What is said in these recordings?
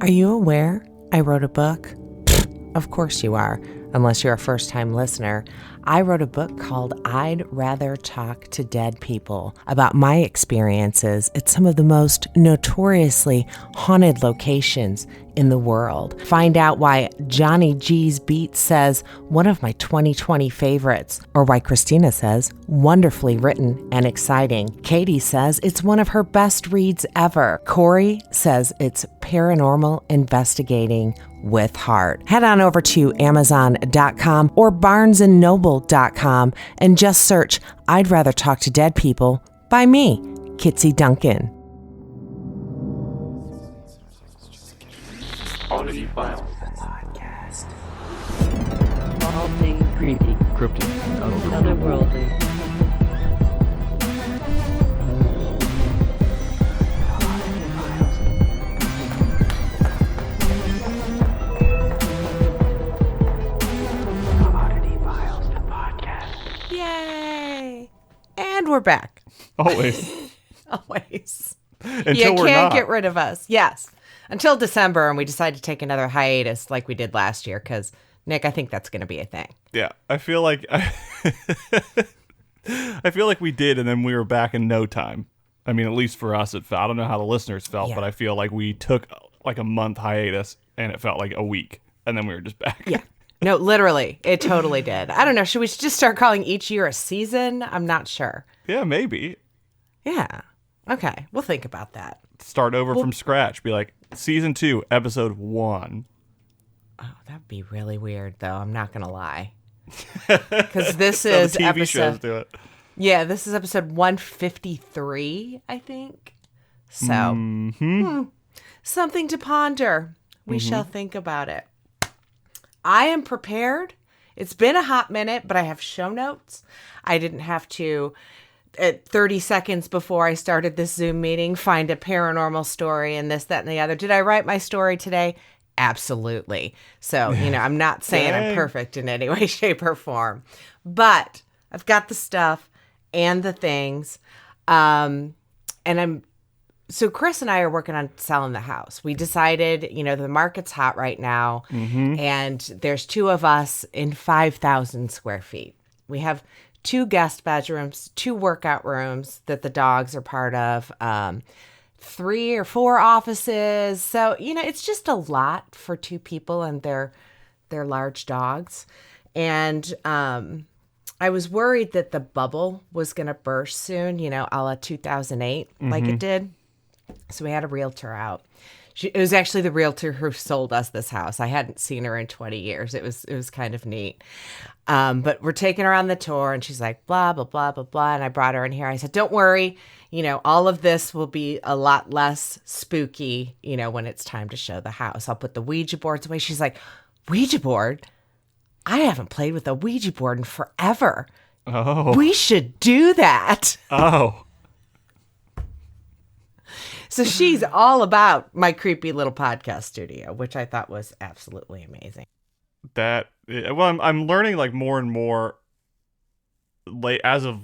Are you aware I wrote a book? Of course you are, unless you're a first-time listener. I wrote a book called I'd Rather Talk to Dead People about my experiences at some of the most notoriously haunted locations in the world. Find out why Johnny G's Beat says one of my 2020 favorites, or why Christina says wonderfully written and exciting. Katie says it's one of her best reads ever. Corey says it's paranormal investigating with heart. Head on over to Amazon.com or BarnesandNoble.com and just search I'd Rather Talk to Dead People by me, Kitsy Duncan. Oddity Files. Podcast. All things creepy, Cryptic. otherworldly. Yay! And we're back. Always. Always. Until You we're can't not. get rid of us. Yes. Until December, and we decide to take another hiatus like we did last year, because, Nick, I think that's going to be a thing. Yeah, I feel like I feel like we did, and then we were back in no time. I mean, at least for us, it felt. I don't know how the listeners felt, Yeah. but I feel like we took like a month hiatus, and it felt like a week, and then we were just back. Yeah. No, literally. It totally did. I don't know. Should we just start calling each year a season? I'm not sure. Yeah, maybe. Yeah. Okay. We'll think about that. Start over from scratch. Be like, season 2, episode 1. Oh, that'd be really weird, though. I'm not going to lie. Because this So is the TV shows episode... do it. Yeah, this is episode 153, I think. So, something to ponder. We shall think about it. I am prepared. It's been a hot minute, but I have show notes. I didn't have to, at 30 seconds before I started this Zoom meeting, find a paranormal story and this, that, and the other. Did I write my story today? Absolutely. So, I'm not saying I'm Dang. perfect in any way, shape, or form. But I've got the stuff and the things. So Chris and I are working on selling the house. We decided, the market's hot right now, and there's two of us in 5,000 square feet. We have 2 guest bedrooms, 2 workout rooms that the dogs are part of, 3 or 4 offices. So, it's just a lot for 2 people and their large dogs. And I was worried that the bubble was going to burst soon, a la 2008, like it did. So we had a realtor out. It was actually the realtor who sold us this house. I hadn't seen her in 20 years. It was kind of neat. But we're taking her on the tour, and she's like, blah, blah, blah, blah, blah. And I brought her in here. I said, don't worry. All of this will be a lot less spooky, when it's time to show the house. I'll put the Ouija boards away. She's like, Ouija board? I haven't played with a Ouija board in forever. Oh. We should do that. Oh. So she's all about my creepy little podcast studio, which I thought was absolutely amazing. I'm learning like more and more as of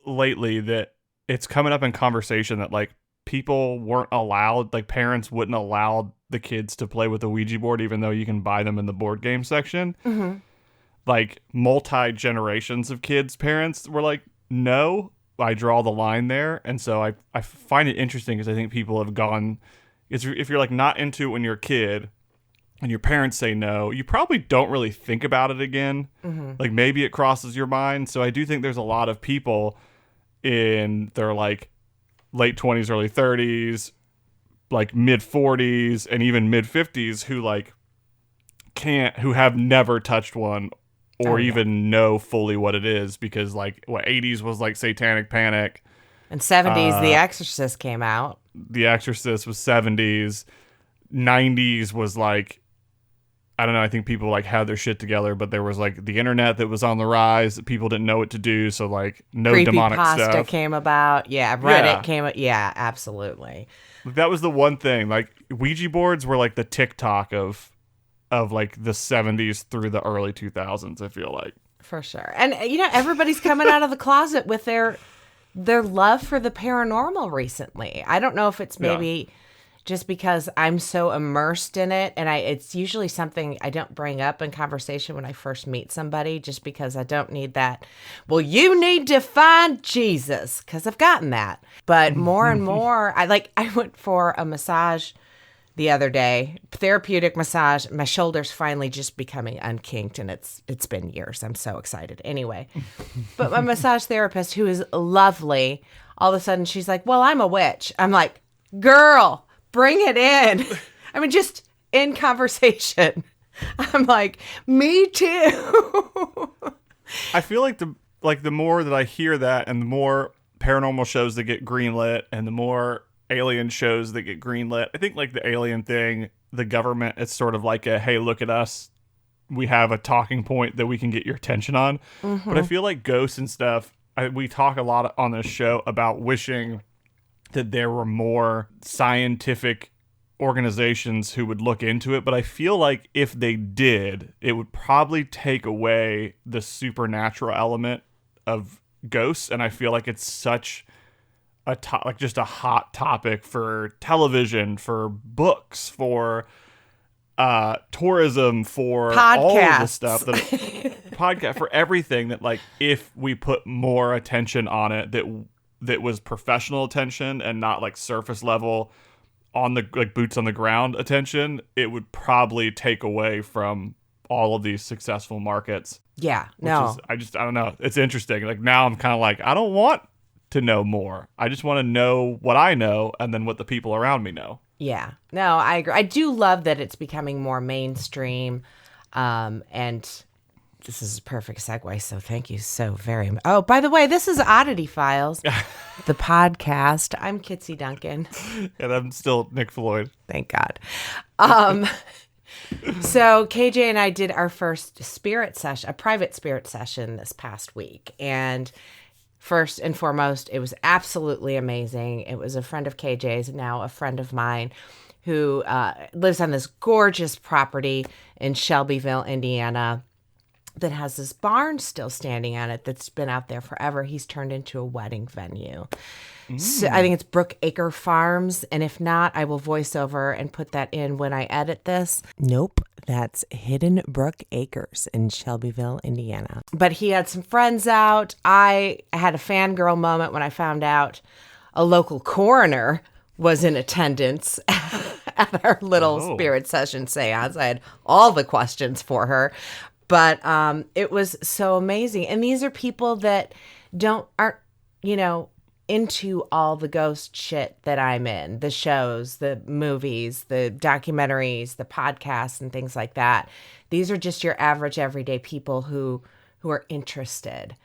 lately that it's coming up in conversation that like people weren't allowed, like parents wouldn't allow the kids to play with the Ouija board, even though you can buy them in the board game section. Mm-hmm. Like multi-generations of kids' parents were like, no, I draw the line there. And so I find it interesting because I think people have gone, if you're like not into it when you're a kid and your parents say no, you probably don't really think about it again. Mm-hmm. Like maybe it crosses your mind. So I do think there's a lot of people in their like late 20s, early 30s, like mid 40s and even mid 50s who like who have never touched one or even know fully what it is, because like what 80s was like Satanic Panic. And 70s, The Exorcist came out. The Exorcist was 70s. 90s was like, I don't know, I think people like had their shit together, but there was like the internet that was on the rise. People didn't know what to do, so like no demonic Creepypasta stuff. came about. Yeah, Reddit came out. Yeah, absolutely. That was the one thing. Like Ouija boards were like the TikTok of like the 70s through the early 2000s, I feel like. For sure. And everybody's coming out of the closet with their love for the paranormal recently. I don't know if it's maybe just because I'm so immersed in it. And it's usually something I don't bring up in conversation when I first meet somebody, just because I don't need that. Well, you need to find Jesus, because I've gotten that. But more and more, I went for a massage the other day, therapeutic massage. My shoulder's finally just becoming unkinked, and it's been years. I'm so excited. Anyway, but my massage therapist, who is lovely, all of a sudden she's like, well, I'm a witch. I'm like, girl, bring it in. I mean, just in conversation. I'm like, me too. I feel like the more that I hear that, and the more paranormal shows that get greenlit, and the more alien shows that get greenlit, I think like the alien thing, the government, it's sort of like a, hey, look at us, we have a talking point that we can get your attention on. But I feel like ghosts and stuff, we talk a lot on this show about wishing that there were more scientific organizations who would look into it, but I feel like if they did, it would probably take away the supernatural element of ghosts. And I feel like it's such just a hot topic for television, for books, for tourism, for podcasts, all of the stuff that podcast, for everything, that like if we put more attention on it, that was professional attention and not like surface level on the like boots on the ground attention, it would probably take away from all of these successful markets. Yeah, no. I don't know. It's interesting. Like now I'm kind of like, I don't want to know more. I just want to know what I know, and then what the people around me know. Yeah, no, I agree. I do love that it's becoming more mainstream. And this is a perfect segue, so thank you so very much. Oh, by the way, this is Oddity Files, the podcast. I'm Kitsy Duncan. And I'm still Nick Floyd. Thank God. So KJ and I did our first spirit session, a private spirit session this past week. And first and foremost, it was absolutely amazing. It was a friend of KJ's, now a friend of mine, who lives on this gorgeous property in Shelbyville, Indiana, that has this barn still standing on it that's been out there forever. He's turned into a wedding venue. So I think it's Brookacre Farms. And if not, I will voice over and put that in when I edit this. Nope. That's Hidden Brook Acres in Shelbyville, Indiana. But he had some friends out. I had a fangirl moment when I found out a local coroner was in attendance at our little spirit session seance. I had all the questions for her. But it was so amazing. And these are people that aren't, into all the ghost shit that I'm in, the shows, the movies, the documentaries, the podcasts, and things like that. These are just your average everyday people who are interested.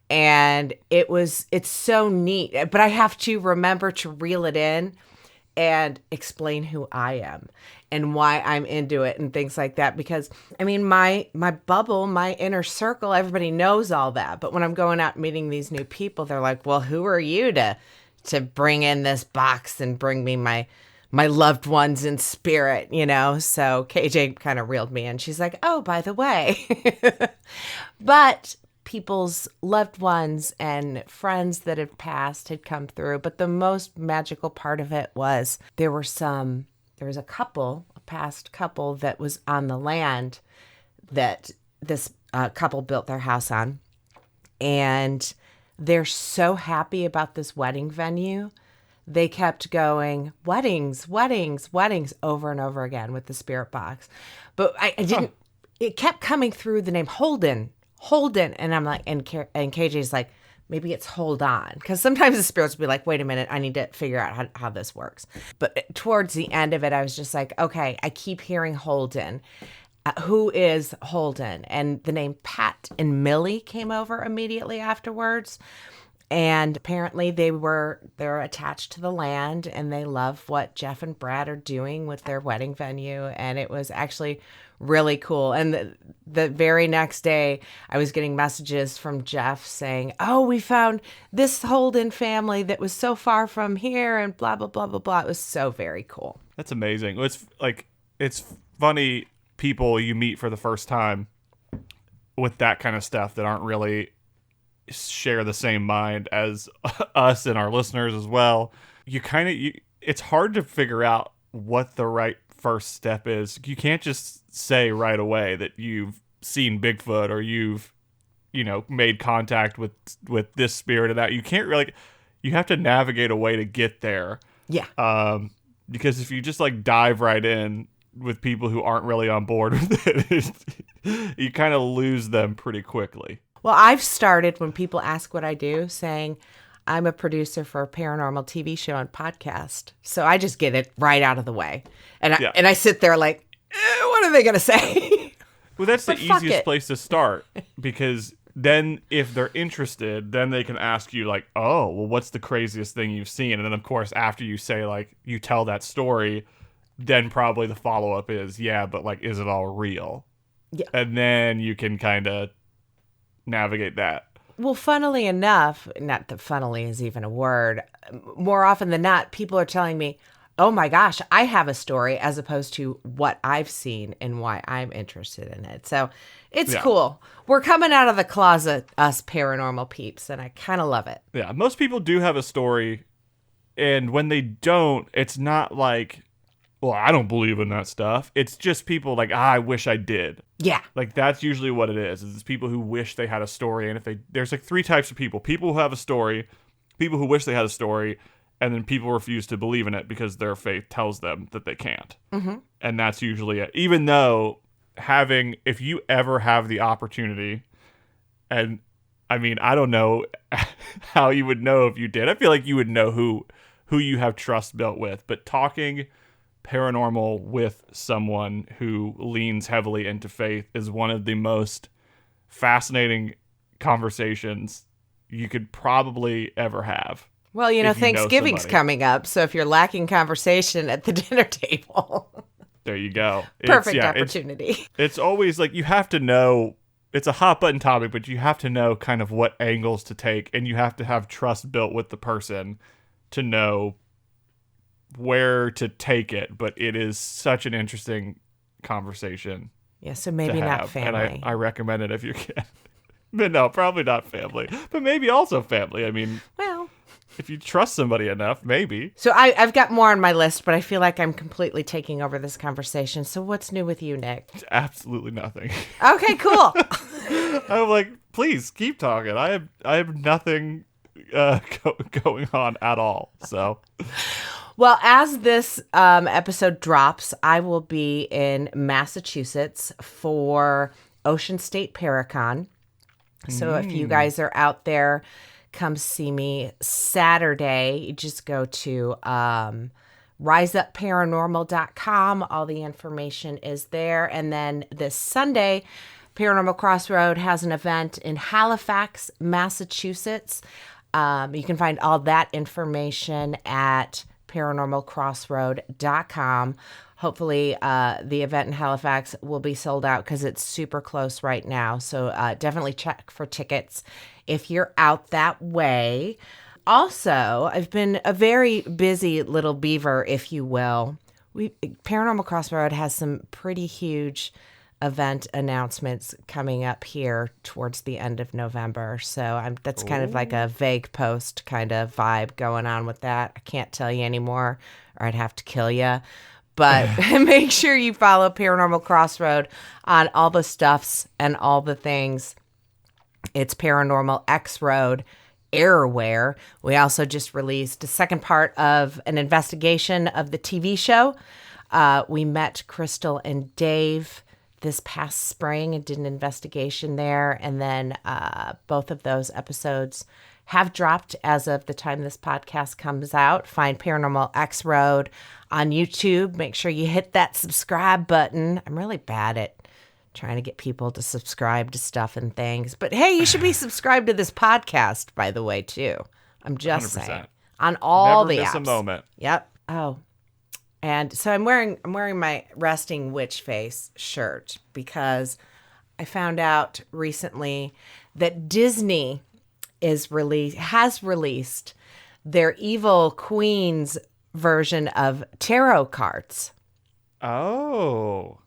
And it's so neat, but I have to remember to reel it in and explain who I am and why I'm into it and things like that. Because I mean, my bubble, my inner circle, everybody knows all that. But when I'm going out meeting these new people, they're like, well, who are you to bring in this box and bring me my loved ones in spirit, So KJ kind of reeled me in. She's like, oh, by the way, but people's loved ones and friends that had passed had come through. But the most magical part of it was there was a past couple that was on the land that this couple built their house on. And they're so happy about this wedding venue. They kept going, weddings, weddings, weddings, over and over again with the spirit box. But I didn't, it kept coming through the name Holden. And I'm like, and KJ's like, maybe it's hold on. Because sometimes the spirits will be like, wait a minute, I need to figure out how this works. But towards the end of it, I was just like, okay, I keep hearing Holden. Who is Holden? And the name Pat and Millie came over immediately afterwards. And apparently they're attached to the land, and they love what Jeff and Brad are doing with their wedding venue. And it was actually really cool. And the very next day, I was getting messages from Jeff saying, oh, we found this Holden family that was so far from here, and blah, blah, blah, blah, blah. It was so very cool. That's amazing. It's funny, people you meet for the first time with that kind of stuff that aren't really share the same mind as us and our listeners as well. It's hard to figure out what the right first step is. You can't just say right away that you've seen Bigfoot or you've, made contact with this spirit or that. You can't really, you have to navigate a way to get there. Yeah. Because if you just like dive right in with people who aren't really on board with it, you kind of lose them pretty quickly. Well, I've started, when people ask what I do, saying I'm a producer for a paranormal TV show and podcast. So I just get it right out of the way. And I sit there like, what are they going to say? Well, that's the But fuck easiest it. place to start, because then if they're interested, then they can ask you like, oh, well, what's the craziest thing you've seen? And then, of course, after you say, like, you tell that story, then probably the follow-up is, yeah, but, like, is it all real? Yeah. And then you can kind of navigate that. Well, funnily enough, not that funnily is even a word, more often than not, people are telling me, oh my gosh, I have a story, as opposed to what I've seen and why I'm interested in it. So it's cool. We're coming out of the closet, us paranormal peeps, and I kind of love it. Yeah, most people do have a story, and when they don't, it's not like, well, I don't believe in that stuff. It's just people like, I wish I did. Yeah. Like, that's usually what it is. It's people who wish they had a story, and there's like three types of people: people who have a story, people who wish they had a story, and then people refuse to believe in it because their faith tells them that they can't. Mm-hmm. And that's usually it. Even though if you ever have the opportunity, and I mean, I don't know how you would know if you did. I feel like you would know who you have trust built with, but talking paranormal with someone who leans heavily into faith is one of the most fascinating conversations you could probably ever have. Well, if you know Thanksgiving's somebody. coming up, so if you're lacking conversation at the dinner table, There you go. perfect opportunity. It's always like, you have to know, it's a hot button topic, but you have to know kind of what angles to take, and you have to have trust built with the person to know where to take it. But it is such an interesting conversation. Yeah, so to maybe not have, family. and I recommend it if you can. But no, probably not family, but maybe also family. I mean, Well, if you trust somebody enough, maybe. so I've got more on my list, but I feel like I'm completely taking over this conversation. So what's new with you, Nick? Absolutely nothing. Okay, cool. I'm like, please keep talking. I have nothing going on at all. So Well, as this episode drops, I will be in Massachusetts for Ocean State Paracon. So if you guys are out there, come see me Saturday. You just go to riseupparanormal.com. All the information is there. And then this Sunday, Paranormal Crossroad has an event in Halifax, Massachusetts. You can find all that information at paranormalcrossroad.com. Hopefully, the event in Halifax will be sold out because it's super close right now. So definitely check for tickets if you're out that way. Also, I've been a very busy little beaver, if you will. Paranormal Crossroad has some pretty huge event announcements coming up here towards the end of November. So that's kind of like a vague post kind of vibe going on with that. I can't tell you anymore or I'd have to kill you. But make sure you follow Paranormal Crossroad on all the stuffs and all the things. It's Paranormal X Road Errorware. We also just released the second part of an investigation of the TV show. We met Crystal and Dave this past spring and did an investigation there. And then both of those episodes have dropped as of the time this podcast comes out. Find Paranormal X Road on YouTube. Make sure you hit that subscribe button. I'm really bad at trying to get people to subscribe to stuff and things. But hey, you should be subscribed to this podcast, by the way, too. I'm just 100%. saying. On all Never the miss apps. a moment. Yep. Oh. And so I'm wearing my resting witch face shirt because I found out recently that Disney has released their Evil Queens version of tarot cards. Oh.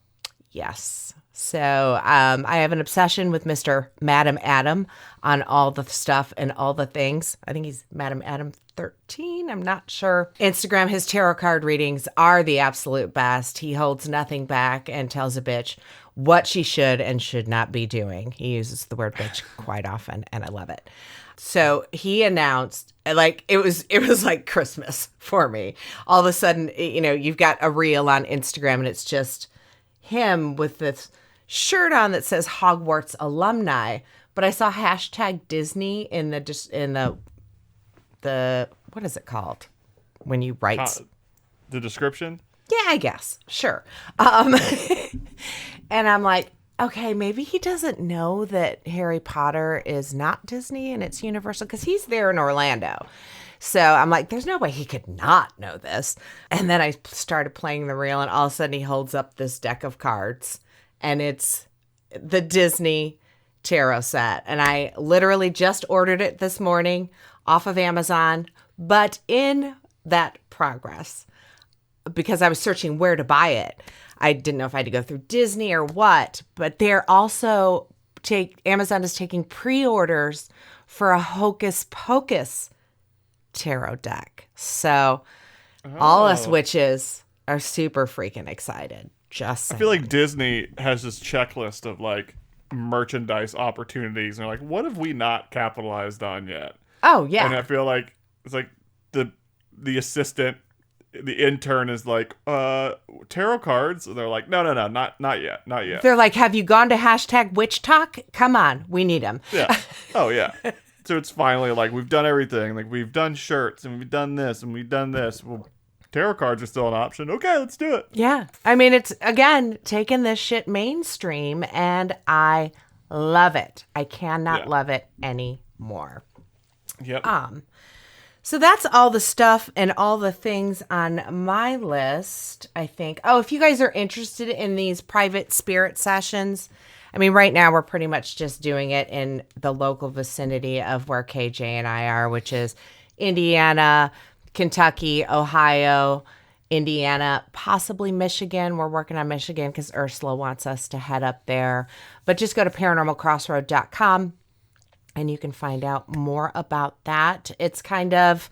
Yes. So I have an obsession with Mr. Madam Adam on all the stuff and all the things. I think he's Madam Adam 13. I'm not sure. Instagram, his tarot card readings are the absolute best. He holds nothing back and tells a bitch what she should and should not be doing. He uses the word bitch quite often, and I love it. So he announced, like, it was like Christmas for me. All of a sudden, you know, you've got a reel on Instagram and it's just him with this shirt on that says Hogwarts alumni, but I saw hashtag Disney in the what is it called when you write the description? Yeah, I guess. Sure. And I'm like, okay, maybe he doesn't know that Harry Potter is not Disney and it's Universal because he's there in Orlando. So I'm like, there's no way he could not know this. And then I started playing the reel, and all of a sudden he holds up this deck of cards, and it's the Disney tarot set. And I literally just ordered it this morning off of Amazon. But in that progress, because I was searching where to buy it, I didn't know if I had to go through Disney or what. But they're also Amazon is taking pre-orders for a Hocus Pocus tarot deck. So all us witches are super freaking excited. Just saying. I feel like Disney has this checklist of like merchandise opportunities, and they're like, what have we not capitalized on yet? Oh yeah. And I feel like it's like the assistant, the intern is like, tarot cards. And they're like, no, not yet. They're like, have you gone to hashtag witch talk? Come on, we need them. Yeah. Oh yeah. So it's finally like, we've done everything. Like, we've done shirts, and we've done this, and we've done this. Well, tarot cards are still an option. Okay, let's do it. Yeah. I mean, it's, again, taking this shit mainstream, and I love it. I cannot love it anymore. Yep. So that's all the stuff and all the things on my list, I think. Oh, if you guys are interested in these private spirit sessions, I mean, right now we're pretty much just doing it in the local vicinity of where KJ and I are, which is Indiana, Kentucky, Ohio, Indiana, possibly Michigan. We're working on Michigan because Ursula wants us to head up there. But just go to paranormalcrossroad.com and you can find out more about that. It's kind of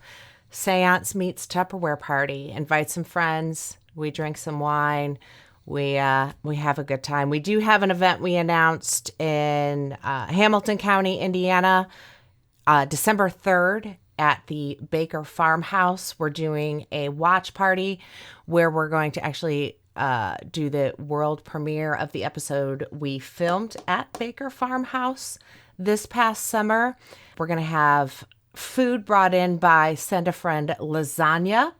seance meets Tupperware party. Invite some friends. We drink some wine. We have a good time. We do have an event we announced in Hamilton County, Indiana, December 3rd at the Baker Farmhouse. We're doing a watch party where we're going to actually do the world premiere of the episode we filmed at Baker Farmhouse this past summer. We're going to have food brought in by Send a Friend Lasagna.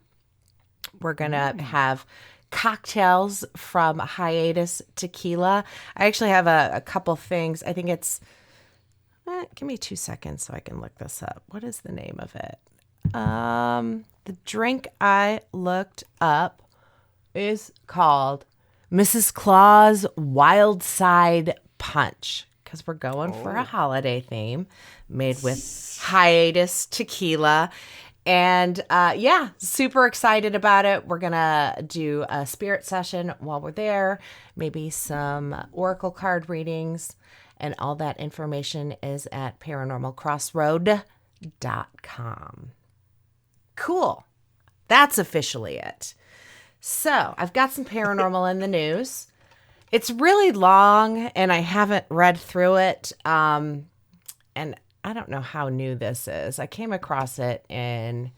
We're going to have cocktails from Hiatus Tequila. I actually have a couple things. I think it's, give me 2 seconds so I can look this up. What is the name of it? The drink I looked up is called Mrs. Claus Wild Side Punch, because we're going for a holiday theme made with Hiatus Tequila. And super excited about it. We're going to do a spirit session while we're there, maybe some oracle card readings, and all that information is at paranormalcrossroad.com. Cool. That's officially it. So I've got some paranormal in the news. It's really long, and I haven't read through it. And I don't know how new this is. I came across it in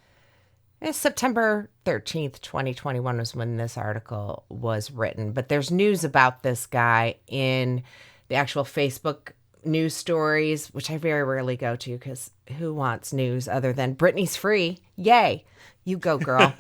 September 13th, 2021 was when this article was written. But there's news about this guy in the actual Facebook news stories, which I very rarely go to because who wants news other than Britney's free? Yay. You go, girl.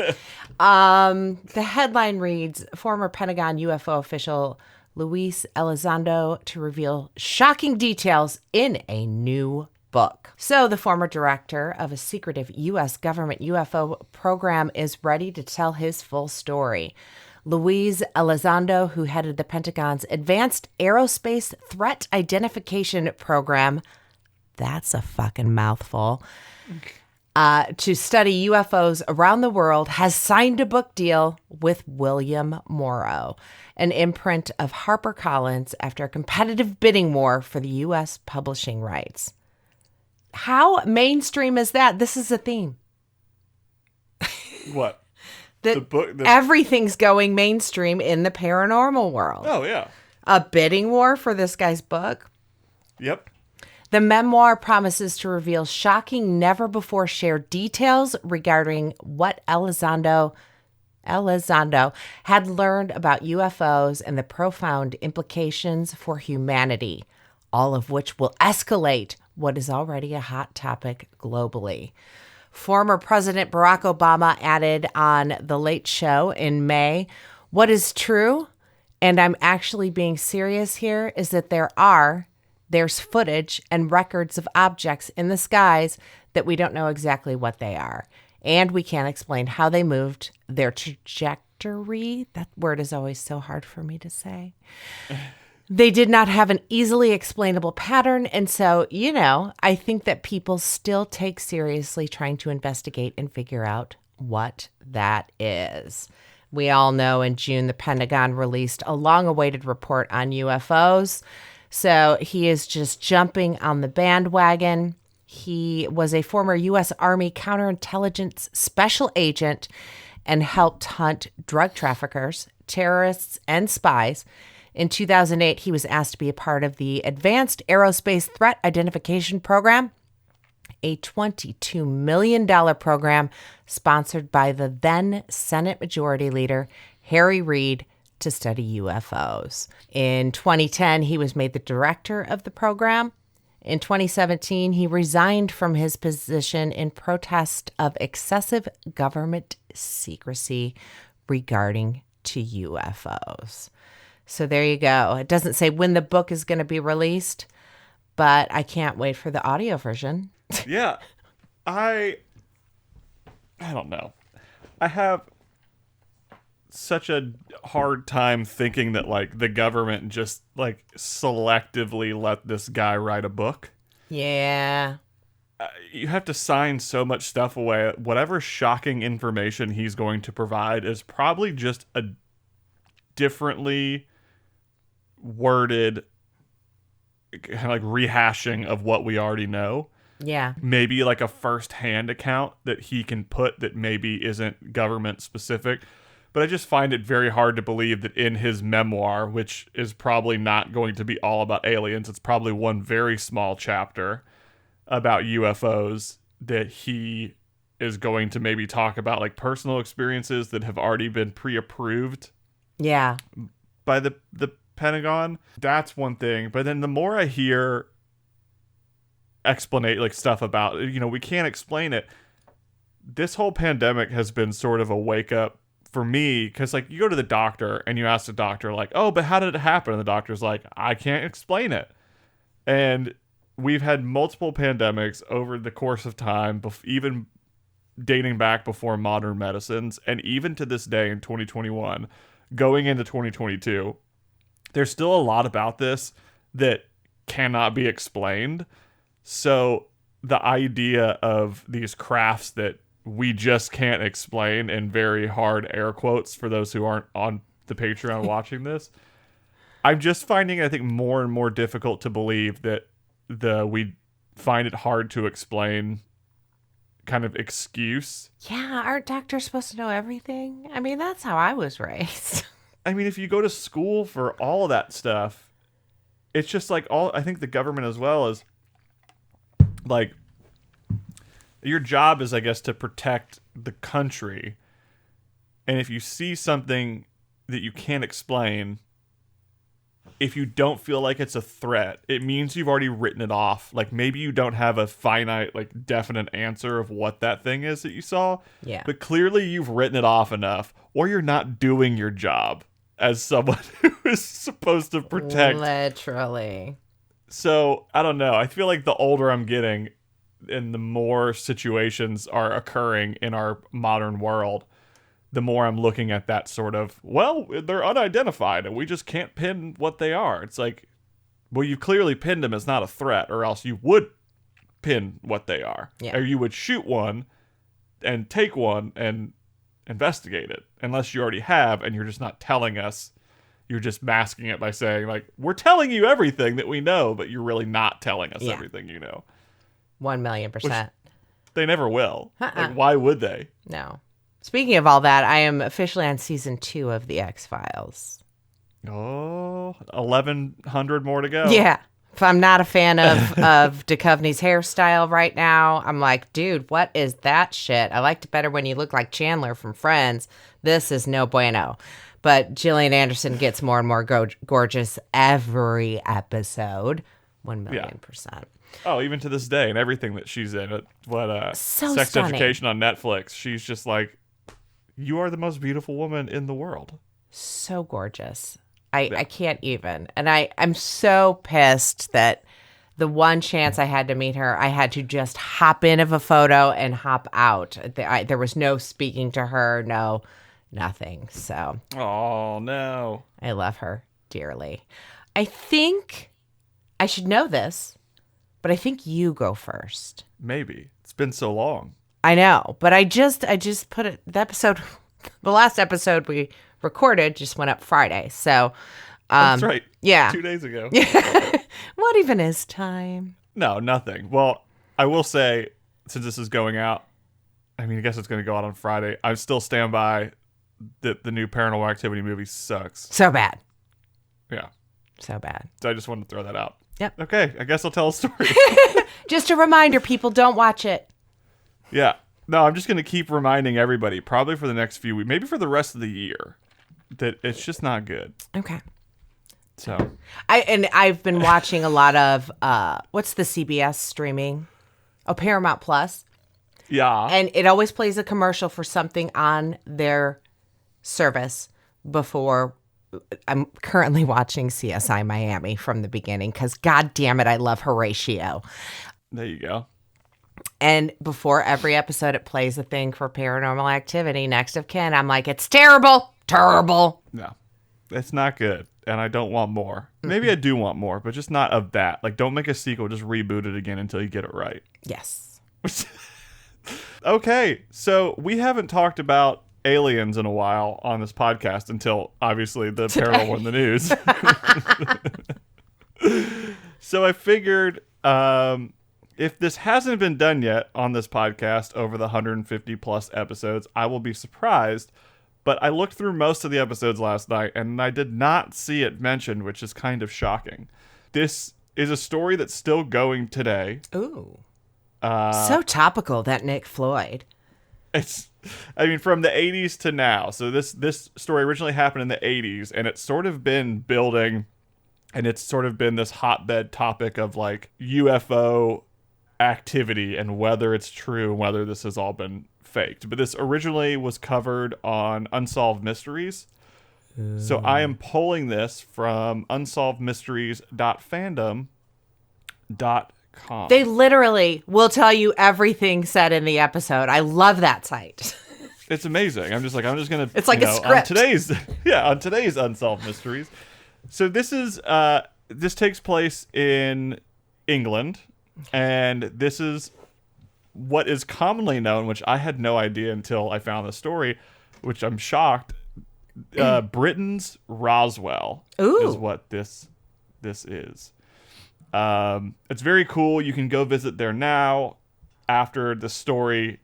The headline reads, former Pentagon UFO official Luis Elizondo to reveal shocking details in a new book. So the former director of a secretive U.S. government UFO program is ready to tell his full story. Luis Elizondo, who headed the Pentagon's Advanced Aerospace Threat Identification Program, that's a fucking mouthful, to study UFOs around the world, has signed a book deal with William Morrow, an imprint of HarperCollins, after a competitive bidding war for the U.S. publishing rights. How mainstream is that? This is a theme. What? That The book. everything's going mainstream in the paranormal world. Oh yeah. A bidding war for this guy's book. Yep. The memoir promises to reveal shocking, never-before-shared details regarding what Elizondo had learned about UFOs and the profound implications for humanity, all of which will escalate what is already a hot topic globally. Former President Barack Obama added on The Late Show in May, "What is true, and I'm actually being serious here, is that there's footage and records of objects in the skies that we don't know exactly what they are. And we can't explain how they moved, their trajectory." That word is always so hard for me to say. "They did not have an easily explainable pattern." And so, I think that people still take seriously trying to investigate and figure out what that is. We all know in June, the Pentagon released a long-awaited report on UFOs. So he is just jumping on the bandwagon. He was a former U.S. Army counterintelligence special agent and helped hunt drug traffickers, terrorists, and spies. In 2008, he was asked to be a part of the Advanced Aerospace Threat Identification Program, a $22 million program sponsored by the then Senate Majority Leader, Harry Reid, to study UFOs. In 2010, he was made the director of the program. In 2017, he resigned from his position in protest of excessive government secrecy regarding to UFOs. So there you go. It doesn't say when the book is going to be released, but I can't wait for the audio version. Yeah. I don't know. I have such a hard time thinking that the government just selectively let this guy write a book. Yeah. You have to sign so much stuff away. Whatever shocking information he's going to provide is probably just a differently worded kind of rehashing of what we already know. Yeah. Maybe a first-hand account that he can put that maybe isn't government specific. But I just find it very hard to believe that in his memoir, which is probably not going to be all about aliens, it's probably one very small chapter about UFOs, that he is going to maybe talk about personal experiences that have already been pre-approved. Yeah. By the Pentagon. That's one thing. But then the more I hear stuff about, we can't explain it. This whole pandemic has been sort of a wake up for me, because you go to the doctor and you ask the doctor oh, but how did it happen? And the doctor's I can't explain it. And we've had multiple pandemics over the course of time, even dating back before modern medicines, and even to this day in 2021, going into 2022, there's still a lot about this that cannot be explained. So the idea of these crafts that we just can't explain, in very hard air quotes for those who aren't on the Patreon watching this, I'm just finding, I think, more and more difficult to believe that we find it hard to explain kind of excuse. Yeah, aren't doctors supposed to know everything? I mean, that's how I was raised. I mean, if you go to school for all of that stuff, it's just I think the government as well is your job is, I guess, to protect the country. And if you see something that you can't explain, if you don't feel like it's a threat, it means you've already written it off. Maybe you don't have a finite, definite answer of what that thing is that you saw. Yeah. But clearly you've written it off enough, or you're not doing your job as someone who is supposed to protect. Literally. So, I don't know. I feel like the older I'm getting and the more situations are occurring in our modern world, the more I'm looking at that sort of, well, they're unidentified and we just can't pin what they are. It's well, you've clearly pinned them as not a threat, or else you would pin what they are. Yeah. Or you would shoot one and take one and investigate it, unless you already have and you're just not telling us. You're just masking it by saying, like, we're telling you everything that we know, but you're really not telling us everything you know. 1,000,000%. They never will. Uh-uh. Like, why would they? No. Speaking of all that, I am officially on season 2 of The X-Files. Oh, 1,100 more to go. Yeah. If I'm not a fan of Duchovny's hairstyle right now, I'm like, dude, what is that shit? I liked it better when you look like Chandler from Friends. This is no bueno. But Gillian Anderson gets more and more gorgeous every episode. 1,000,000%. Oh, even to this day, and everything that she's in. So Sex stunning. Education on Netflix. She's just like, you are the most beautiful woman in the world. So gorgeous. I can't even. And I'm so pissed that the one chance I had to meet her, I had to just hop in of a photo and hop out. There was no speaking to her, no nothing. So Oh, no. I love her dearly. I think I should know this, but I think you go first. Maybe. It's been so long. I know, but I just put it, the last episode we recorded just went up Friday. So That's right. yeah. 2 days ago. What even is time? No, nothing. Well, I will say, since this is going out, I mean, I guess it's going to go out on Friday. I still stand by that the new Paranormal Activity movie sucks. So bad. Yeah. So bad. So I just wanted to throw that out. Yep. Okay, I guess I'll tell a story. Just a reminder, people, don't watch it. Yeah. No, I'm just going to keep reminding everybody, probably for the next few weeks, maybe for the rest of the year, that it's just not good. Okay. So I've been watching a lot of what's the CBS streaming? Oh, Paramount Plus. yeah. And it always plays a commercial for something on their service before. I'm currently watching CSI Miami from the beginning because, God damn it, I love Horatio. There you go. And before every episode, it plays a thing for Paranormal Activity, Next of Kin. I'm like, it's terrible, terrible. No, it's not good. And I don't want more. Maybe I do want more, but just not of that. Like, don't make a sequel. Just reboot it again until you get it right. Yes. Okay, so we haven't talked about aliens in a while on this podcast until, obviously, the paranormal in the news. So I figured if this hasn't been done yet on this podcast over the 150 plus episodes, I will be surprised. But I looked through most of the episodes last night and I did not see it mentioned, which is kind of shocking. This is a story that's still going today. Ooh. So topical, that Nick Floyd. I mean, from the 80s to now. So this story originally happened in the 80s, and it's sort of been building, and it's sort of been this hotbed topic of like UFO activity and whether it's true and whether this has all been faked. But this originally was covered on Unsolved Mysteries. So I am pulling this from unsolvedmysteries.fandom.com. They literally will tell you everything said in the episode. I love that site. It's amazing. I'm just gonna. It's like a script. On today's Unsolved Mysteries. So this takes place in England, and this is what is commonly known, which I had no idea until I found the story, which I'm shocked. Britain's Roswell is what this is. It's very cool. You can go visit there now. After the story,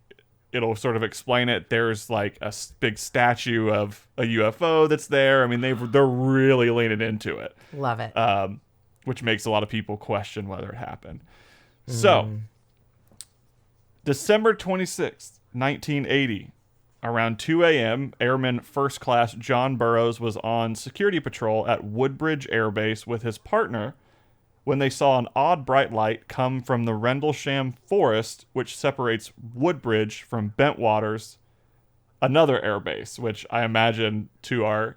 it'll sort of explain it. There's like a big statue of a UFO that's there. I mean, they're really leaning into it. Love it. Which makes a lot of people question whether it happened. So, December 26th, 1980, around 2 a.m., Airman First Class John Burroughs was on security patrol at Woodbridge Air Base with his partner when they saw an odd bright light come from the Rendlesham Forest, which separates Woodbridge from Bentwaters, another air base, which I imagine to our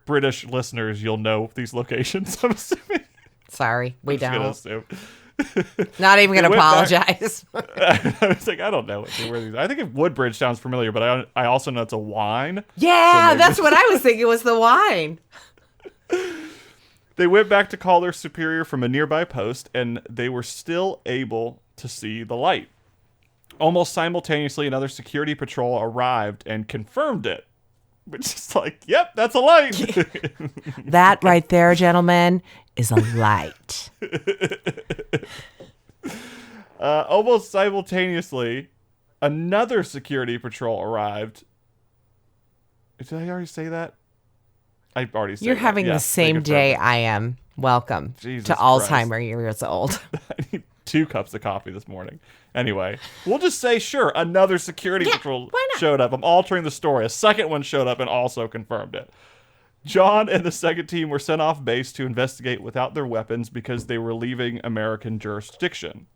British listeners, you'll know these locations, I'm assuming. Sorry, we I'm don't. just gonna assume. Not even going to They went back- apologize. I was like, I don't know where these. I think if Woodbridge sounds familiar, but I also know it's a wine. Yeah, maybe- that's what I was thinking was the wine. They went back to call their superior from a nearby post, and they were still able to see the light. Almost simultaneously, another security patrol arrived and confirmed it. Which is like, yep, that's a light. That right there, gentlemen, is a light. Almost simultaneously, another security patrol arrived. Did I already say that? I already said You're that. having the Yes, they same confirmed day it. I am. Welcome Jesus to Christ. Alzheimer years old. I need 2 cups of coffee this morning. Anyway, we'll just say, sure, another security patrol why not? showed up. I'm altering the story. A second one showed up and also confirmed it. John and the second team were sent off base to investigate without their weapons because they were leaving American jurisdiction.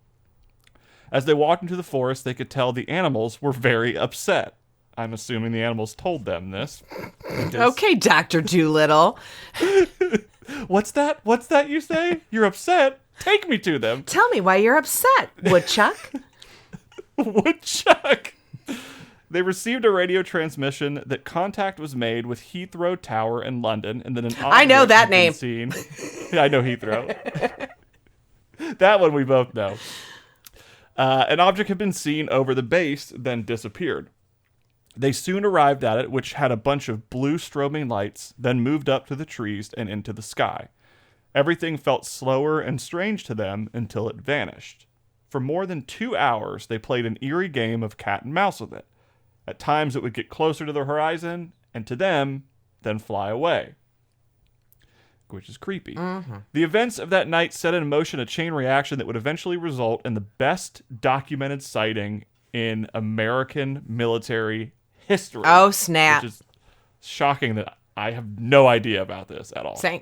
As they walked into the forest, they could tell the animals were very upset. I'm assuming the animals told them this. Okay, Dr. Doolittle. What's that? What's that you say? You're upset? Take me to them. Tell me why you're upset, Woodchuck. Woodchuck. They received a radio transmission that contact was made with Heathrow Tower in London, and then an I know object that had been name. Seen. Yeah, I know Heathrow. That one we both know. An object had been seen over the base, then disappeared. They soon arrived at it, which had a bunch of blue strobing lights, then moved up to the trees and into the sky. Everything felt slower and strange to them until it vanished. For more than 2 hours, they played an eerie game of cat and mouse with it. At times, it would get closer to the horizon, and to them, then fly away. Which is creepy. Mm-hmm. The events of that night set in motion a chain reaction that would eventually result in the best documented sighting in American military history. Oh, snap. Which is shocking that I have no idea about this at all. Same.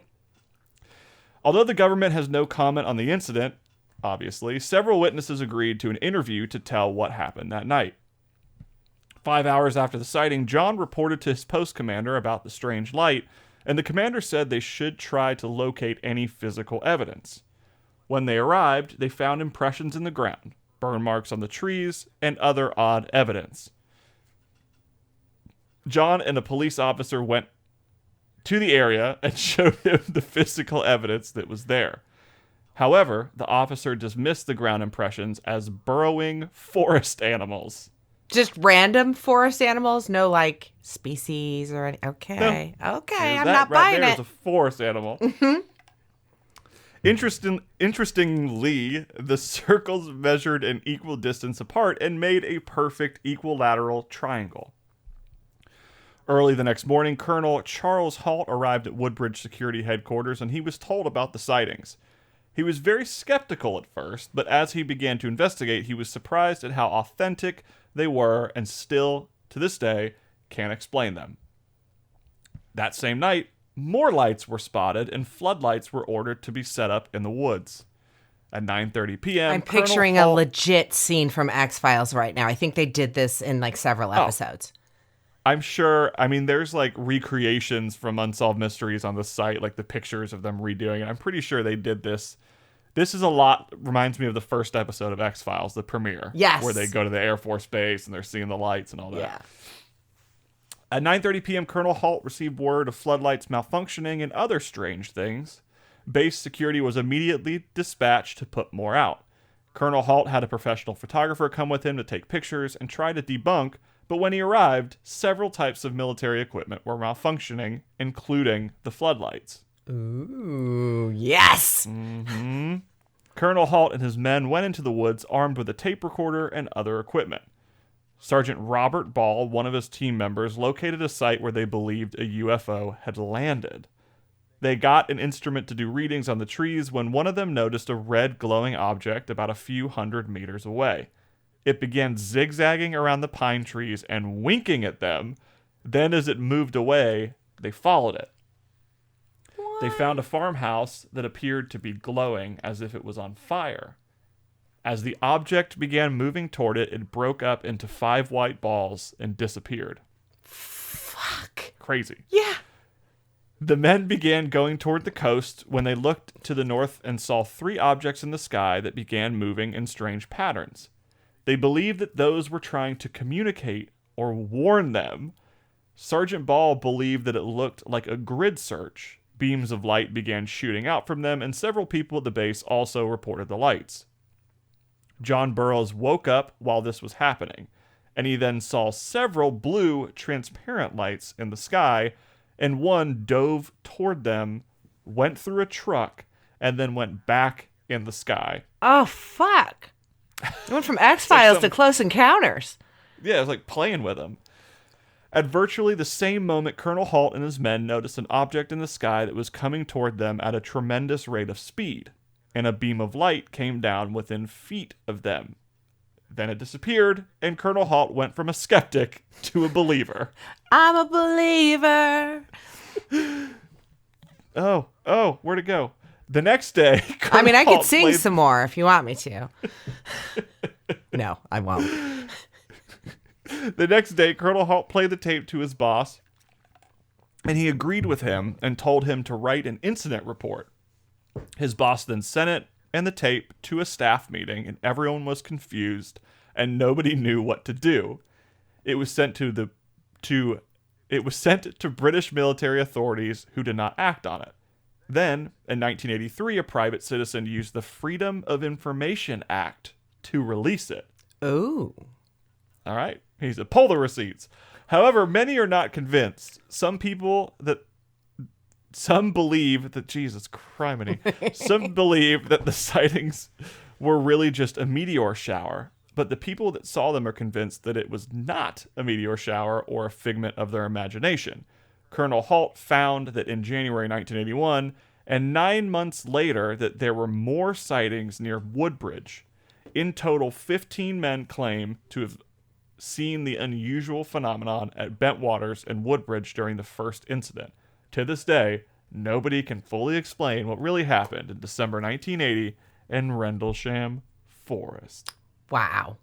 Although the government has no comment on the incident, obviously, several witnesses agreed to an interview to tell what happened that night. 5 hours after the sighting, John reported to his post commander about the strange light, and the commander said they should try to locate any physical evidence. When they arrived, they found impressions in the ground, burn marks on the trees, and other odd evidence. John and a police officer went to the area and showed him the physical evidence that was there. However, the officer dismissed the ground impressions as burrowing forest animals. Just random forest animals? No, like, species or any... Okay. Okay, I'm That not right buying there it. is a forest animal. Interestingly, the circles measured an equal distance apart and made a perfect equilateral triangle. Early the next morning, Colonel Charles Halt arrived at Woodbridge Security Headquarters, and he was told about the sightings. He was very skeptical at first, but as he began to investigate, he was surprised at how authentic they were and still, to this day, can't explain them. That same night, more lights were spotted and floodlights were ordered to be set up in the woods. At 9:30 p.m., I'm Colonel picturing a Halt- legit scene from X-Files right now. I think they did this in, like, several episodes. I'm sure, I mean, there's like recreations from Unsolved Mysteries on the site, like the pictures of them redoing it. I'm pretty sure they did this. This is a lot, reminds me of the first episode of X-Files, the premiere. Yes. Where they go to the Air Force Base and they're seeing the lights and all that. Yeah. At 9:30 p.m., Colonel Halt received word of floodlights malfunctioning and other strange things. Base security was immediately dispatched to put more out. Colonel Halt had a professional photographer come with him to take pictures and try to debunk, but when he arrived, several types of military equipment were malfunctioning, including the floodlights. Ooh, yes! Colonel Halt and his men went into the woods armed with a tape recorder and other equipment. Sergeant Robert Ball, one of his team members, located a site where they believed a UFO had landed. They got an instrument to do readings on the trees when one of them noticed a red glowing object about a few hundred meters away. It began zigzagging around the pine trees and winking at them. Then as it moved away, they followed it. They found a farmhouse that appeared to be glowing as if it was on fire. As the object began moving toward it, it broke up into 5 white balls and disappeared. Fuck. Crazy. Yeah. The men began going toward the coast when they looked to the north and saw 3 objects in the sky that began moving in strange patterns. They believed that those were trying to communicate or warn them. Sergeant Ball believed that it looked like a grid search, beams of light began shooting out from them, and several people at the base also reported the lights. John Burroughs woke up while this was happening, and he then saw several blue, transparent lights in the sky, and one dove toward them, went through a truck, and then went back in the sky. Oh, fuck. It went from X-Files to Close Encounters. Yeah, it was like playing with him. At virtually the same moment, Colonel Halt and his men noticed an object in the sky that was coming toward them at a tremendous rate of speed, and a beam of light came down within feet of them. Then it disappeared, and Colonel Halt went from a skeptic to a believer. I'm a believer. Oh, where'd it go? The next day, I mean, I Halt could sing played- some more if you want me to. No, I won't. The next day, Colonel Halt played the tape to his boss, and he agreed with him and told him to write an incident report. His boss then sent it and the tape to a staff meeting, and everyone was confused, and nobody knew what to do. It was sent to British military authorities, who did not act on it. Then, in 1983, a private citizen used the Freedom of Information Act to release it. Ooh. All right. He said, pull the receipts. However, many are not convinced. Some believe that, Jesus criminy, some believe that the sightings were really just a meteor shower, but the people that saw them are convinced that it was not a meteor shower or a figment of their imagination. Colonel Halt found that in January 1981, and 9 months later, that there were more sightings near Woodbridge. In total, 15 men claim to have seen the unusual phenomenon at Bentwaters and Woodbridge during the first incident. To this day, nobody can fully explain what really happened in December 1980 in Rendlesham Forest. Wow.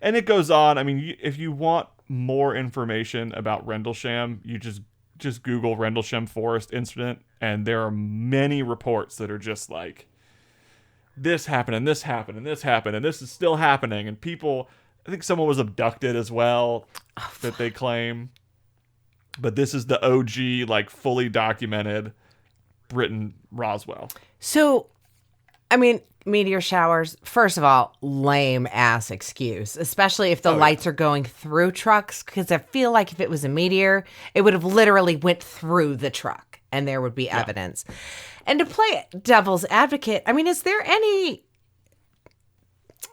And it goes on. I mean, if you want more information about Rendlesham, you just Google Rendlesham Forest incident, and there are many reports that are just like, this happened, and this happened, and this happened, and this is still happening, and people... I think someone was abducted as well, that they claim. But this is the OG, like, fully documented Britain Roswell. So, I mean, meteor showers, first of all, lame ass excuse, especially if the lights are going through trucks, because I feel like if it was a meteor, it would have literally went through the truck and there would be evidence. And to play devil's advocate, I mean, is there any...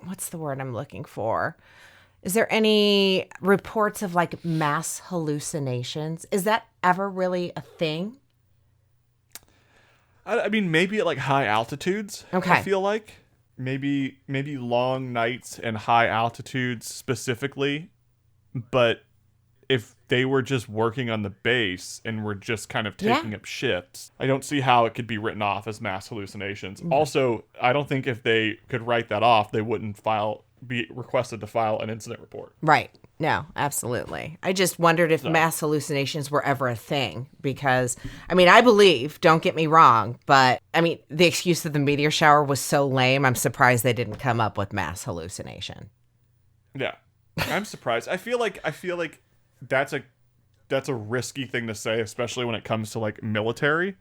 What's the word I'm looking for? Is there any reports of like mass hallucinations? Is that ever really a thing? I mean, maybe at like high altitudes. Okay. I feel like maybe long nights and high altitudes specifically. But if they were just working on the base and were just kind of taking up shifts, I don't see how it could be written off as mass hallucinations. Mm-hmm. Also, I don't think if they could write that off, they wouldn't be requested to file an incident report. Right. No, absolutely. I just wondered if mass hallucinations were ever a thing because, I mean, I believe, don't get me wrong, but I mean, the excuse of the meteor shower was so lame, I'm surprised they didn't come up with mass hallucination. Yeah. I'm surprised. I feel like that's a risky thing to say, especially when it comes to like military,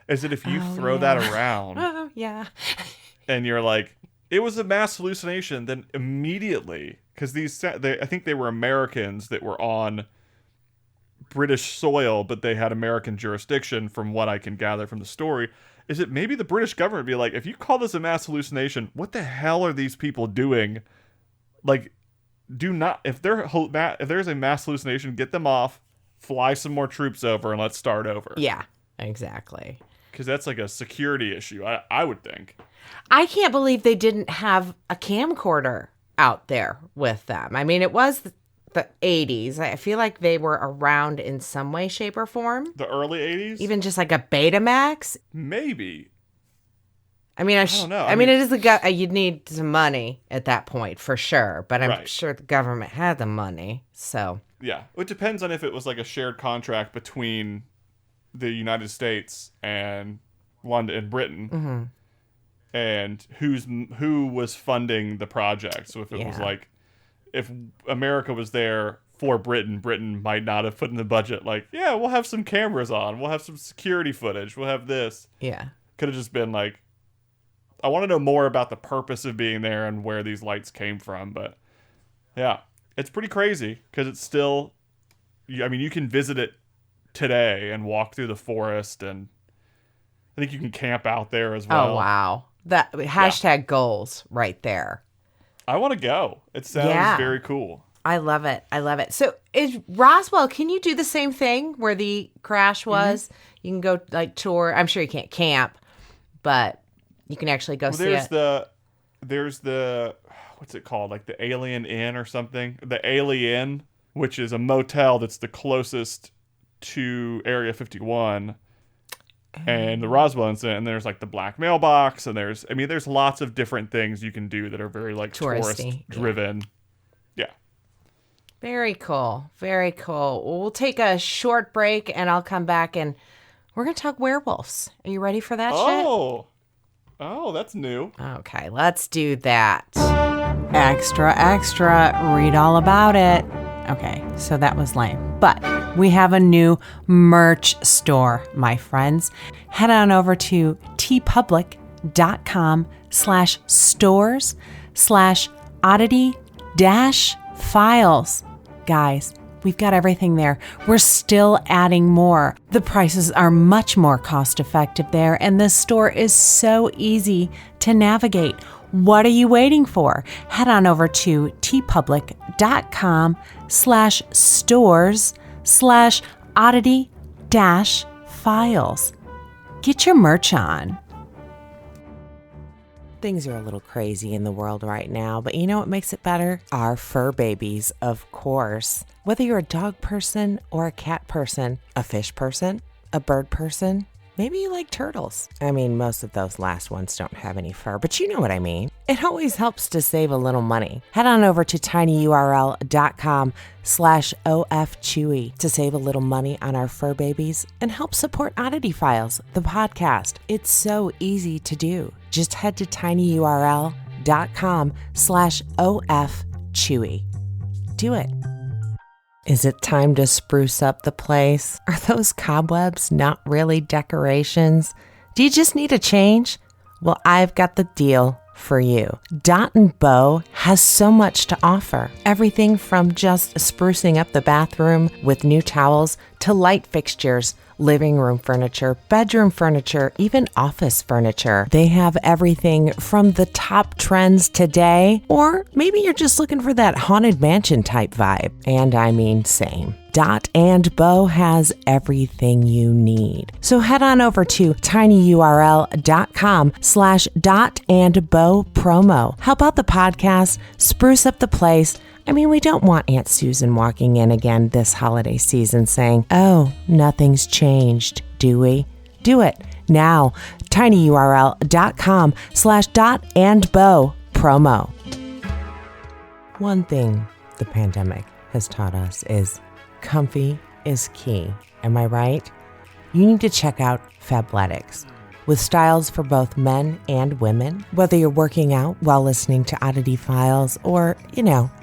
is that if you throw that around Oh, yeah. and you're like, it was a mass hallucination, then immediately, because I think they were Americans that were on British soil, but they had American jurisdiction from what I can gather from the story, is that maybe the British government would be like, if you call this a mass hallucination, what the hell are these people doing? Like, do not, if there's a mass hallucination, get them off, fly some more troops over, and let's start over. Yeah, exactly. Because that's like a security issue, I would think. I can't believe they didn't have a camcorder out there with them. I mean, it was the 80s. I feel like they were around in some way, shape, or form. The early 80s? Even just like a Betamax? Maybe. I mean, I don't know. I mean, it is you'd need some money at that point for sure, but I'm sure the government had the money, so. Yeah, it depends on if it was like a shared contract between the United States and London and Britain. Mm-hmm. And who was funding the project. So if it was like, if America was there for Britain might not have put in the budget like, yeah, we'll have some cameras on, we'll have some security footage, we'll have this. Yeah. Could have just been like, I want to know more about the purpose of being there and where these lights came from. But yeah, it's pretty crazy because it's still, I mean, you can visit it today and walk through the forest, and I think you can camp out there as well. Oh, wow. That hashtag goals right there. I want to go. It sounds very cool. I love it. I love it. So is Roswell, can you do the same thing where the crash was? Mm-hmm. You can go like tour. I'm sure you can't camp, but you can actually go see it. There's the, what's it called? Like the Alien Inn or something? The Alien, which is a motel that's the closest to Area 51 and the Roswell incident. And there's like the black mailbox, and there's lots of different things you can do that are very like tourist driven. Yeah. Very cool. Very cool. Well, we'll take a short break and I'll come back and we're going to talk werewolves. Are you ready for that shit? Oh, that's new. Okay, let's do that. Extra, extra, read all about it. Okay, so that was lame. But we have a new merch store, my friends. Head on over to tpublic.com/stores/oddity-files. Guys, we've got everything there. We're still adding more. The prices are much more cost effective there, and the store is so easy to navigate. What are you waiting for? Head on over to tpublic.com/stores/oddity-files. Get your merch on. Things are a little crazy in the world right now, but you know what makes it better? Our fur babies, of course. Whether you're a dog person or a cat person, a fish person, a bird person, maybe you like turtles. I mean, most of those last ones don't have any fur, but you know what I mean. It always helps to save a little money. Head on over to tinyurl.com/ofchewy to save a little money on our fur babies and help support Oddity Files, the podcast. It's so easy to do. Just head to tinyurl.com/ofchewy. Do it. Is it time to spruce up the place? Are those cobwebs not really decorations? Do you just need a change? Well, I've got the deal for you. Dot & Bow has so much to offer. Everything from just sprucing up the bathroom with new towels to light fixtures, living room furniture, bedroom furniture, even office furniture. They have everything from the top trends today, or maybe you're just looking for that haunted mansion type vibe. And I mean, same. Dot & Bow has everything you need. So head on over to tinyurl.com/dot-and-bow promo. Help out the podcast, spruce up the place. I mean, we don't want Aunt Susan walking in again this holiday season saying, oh, nothing's changed, do we? Do it now. tinyurl.com/dot-and-bow promo. One thing the pandemic has taught us is comfy is key. Am I right? You need to check out Fabletics. With styles for both men and women, whether you're working out while listening to Oddity Files or,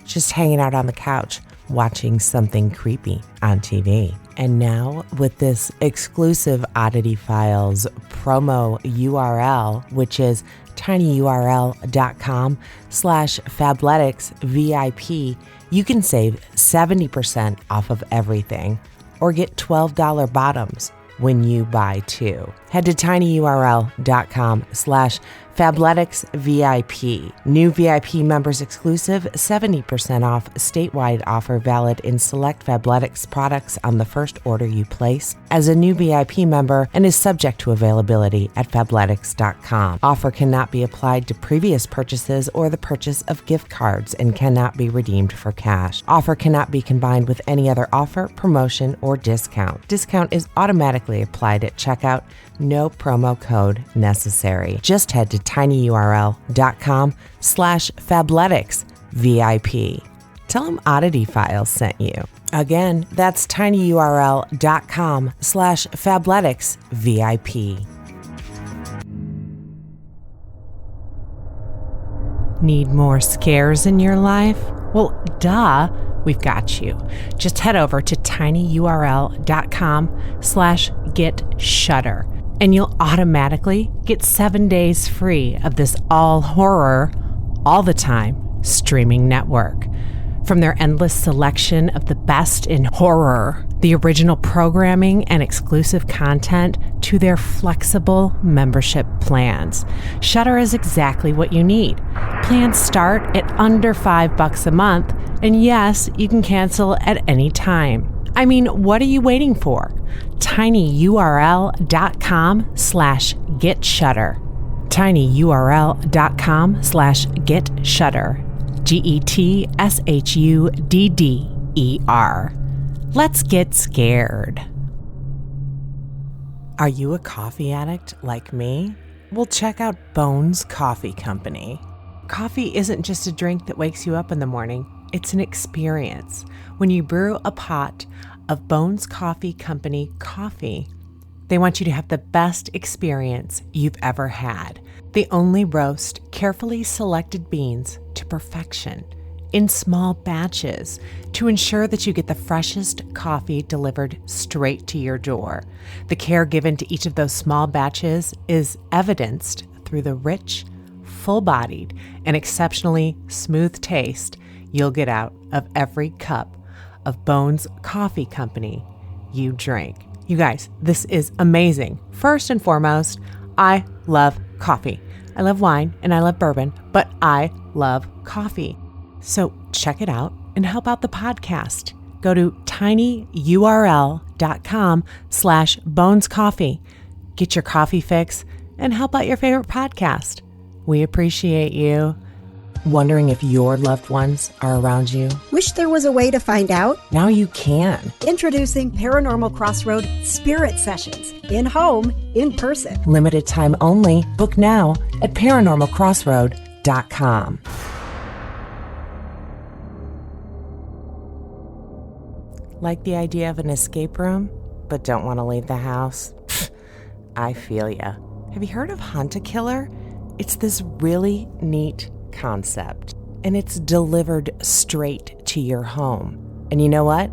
just hanging out on the couch watching something creepy on TV. And now with this exclusive Oddity Files promo URL, which is tinyurl.com/fableticsvip, you can save 70% off of everything or get $12 bottoms when you buy two. Head to tinyurl.com/fableticsvip. New VIP members exclusive, 70% off statewide offer valid in select Fabletics products on the first order you place as a new VIP member and is subject to availability at fabletics.com. Offer cannot be applied to previous purchases or the purchase of gift cards and cannot be redeemed for cash. Offer cannot be combined with any other offer, promotion, or discount. Discount is automatically applied at checkout. No promo code necessary. Just head to tinyurl.com/fableticsvip. Tell them Oddity Files sent you. Again, that's tinyurl.com/fableticsvip. Need more scares in your life? Well, duh. we've got you. Just head over to tinyurl.com/get-shudder, and you'll automatically get 7 days free of this all horror, all the time streaming network. From their endless selection of the best in horror, the original programming and exclusive content, to their flexible membership plans, Shudder is exactly what you need. Plans start at under $5 a month, and yes, you can cancel at any time. I mean, what are you waiting for? tinyurl.com/get-shudder. tinyurl.com/get-shudder. GETSHUDDER. Let's get scared. Are you a coffee addict like me? Well, check out Bones Coffee Company. Coffee isn't just a drink that wakes you up in the morning. It's an experience. When you brew a pot of Bones Coffee Company coffee, they want you to have the best experience you've ever had. They only roast carefully selected beans to perfection in small batches to ensure that you get the freshest coffee delivered straight to your door. The care given to each of those small batches is evidenced through the rich, full-bodied, and exceptionally smooth taste you'll get out of every cup of Bones Coffee Company you drink. You guys, this is amazing. First and foremost, I love coffee. I love wine and I love bourbon, but I love coffee. So check it out and help out the podcast. Go to tinyurl.com/bonescoffee. Get your coffee fix and help out your favorite podcast. We appreciate you. Wondering if your loved ones are around you? Wish there was a way to find out? Now you can. Introducing Paranormal Crossroad Spirit Sessions. In-home, in person. Limited time only. Book now at paranormalcrossroad.com. Like the idea of an escape room, but don't want to leave the house? I feel ya. Have you heard of Hunt-A-Killer? It's this really neat concept, and it's delivered straight to your home. And you know what?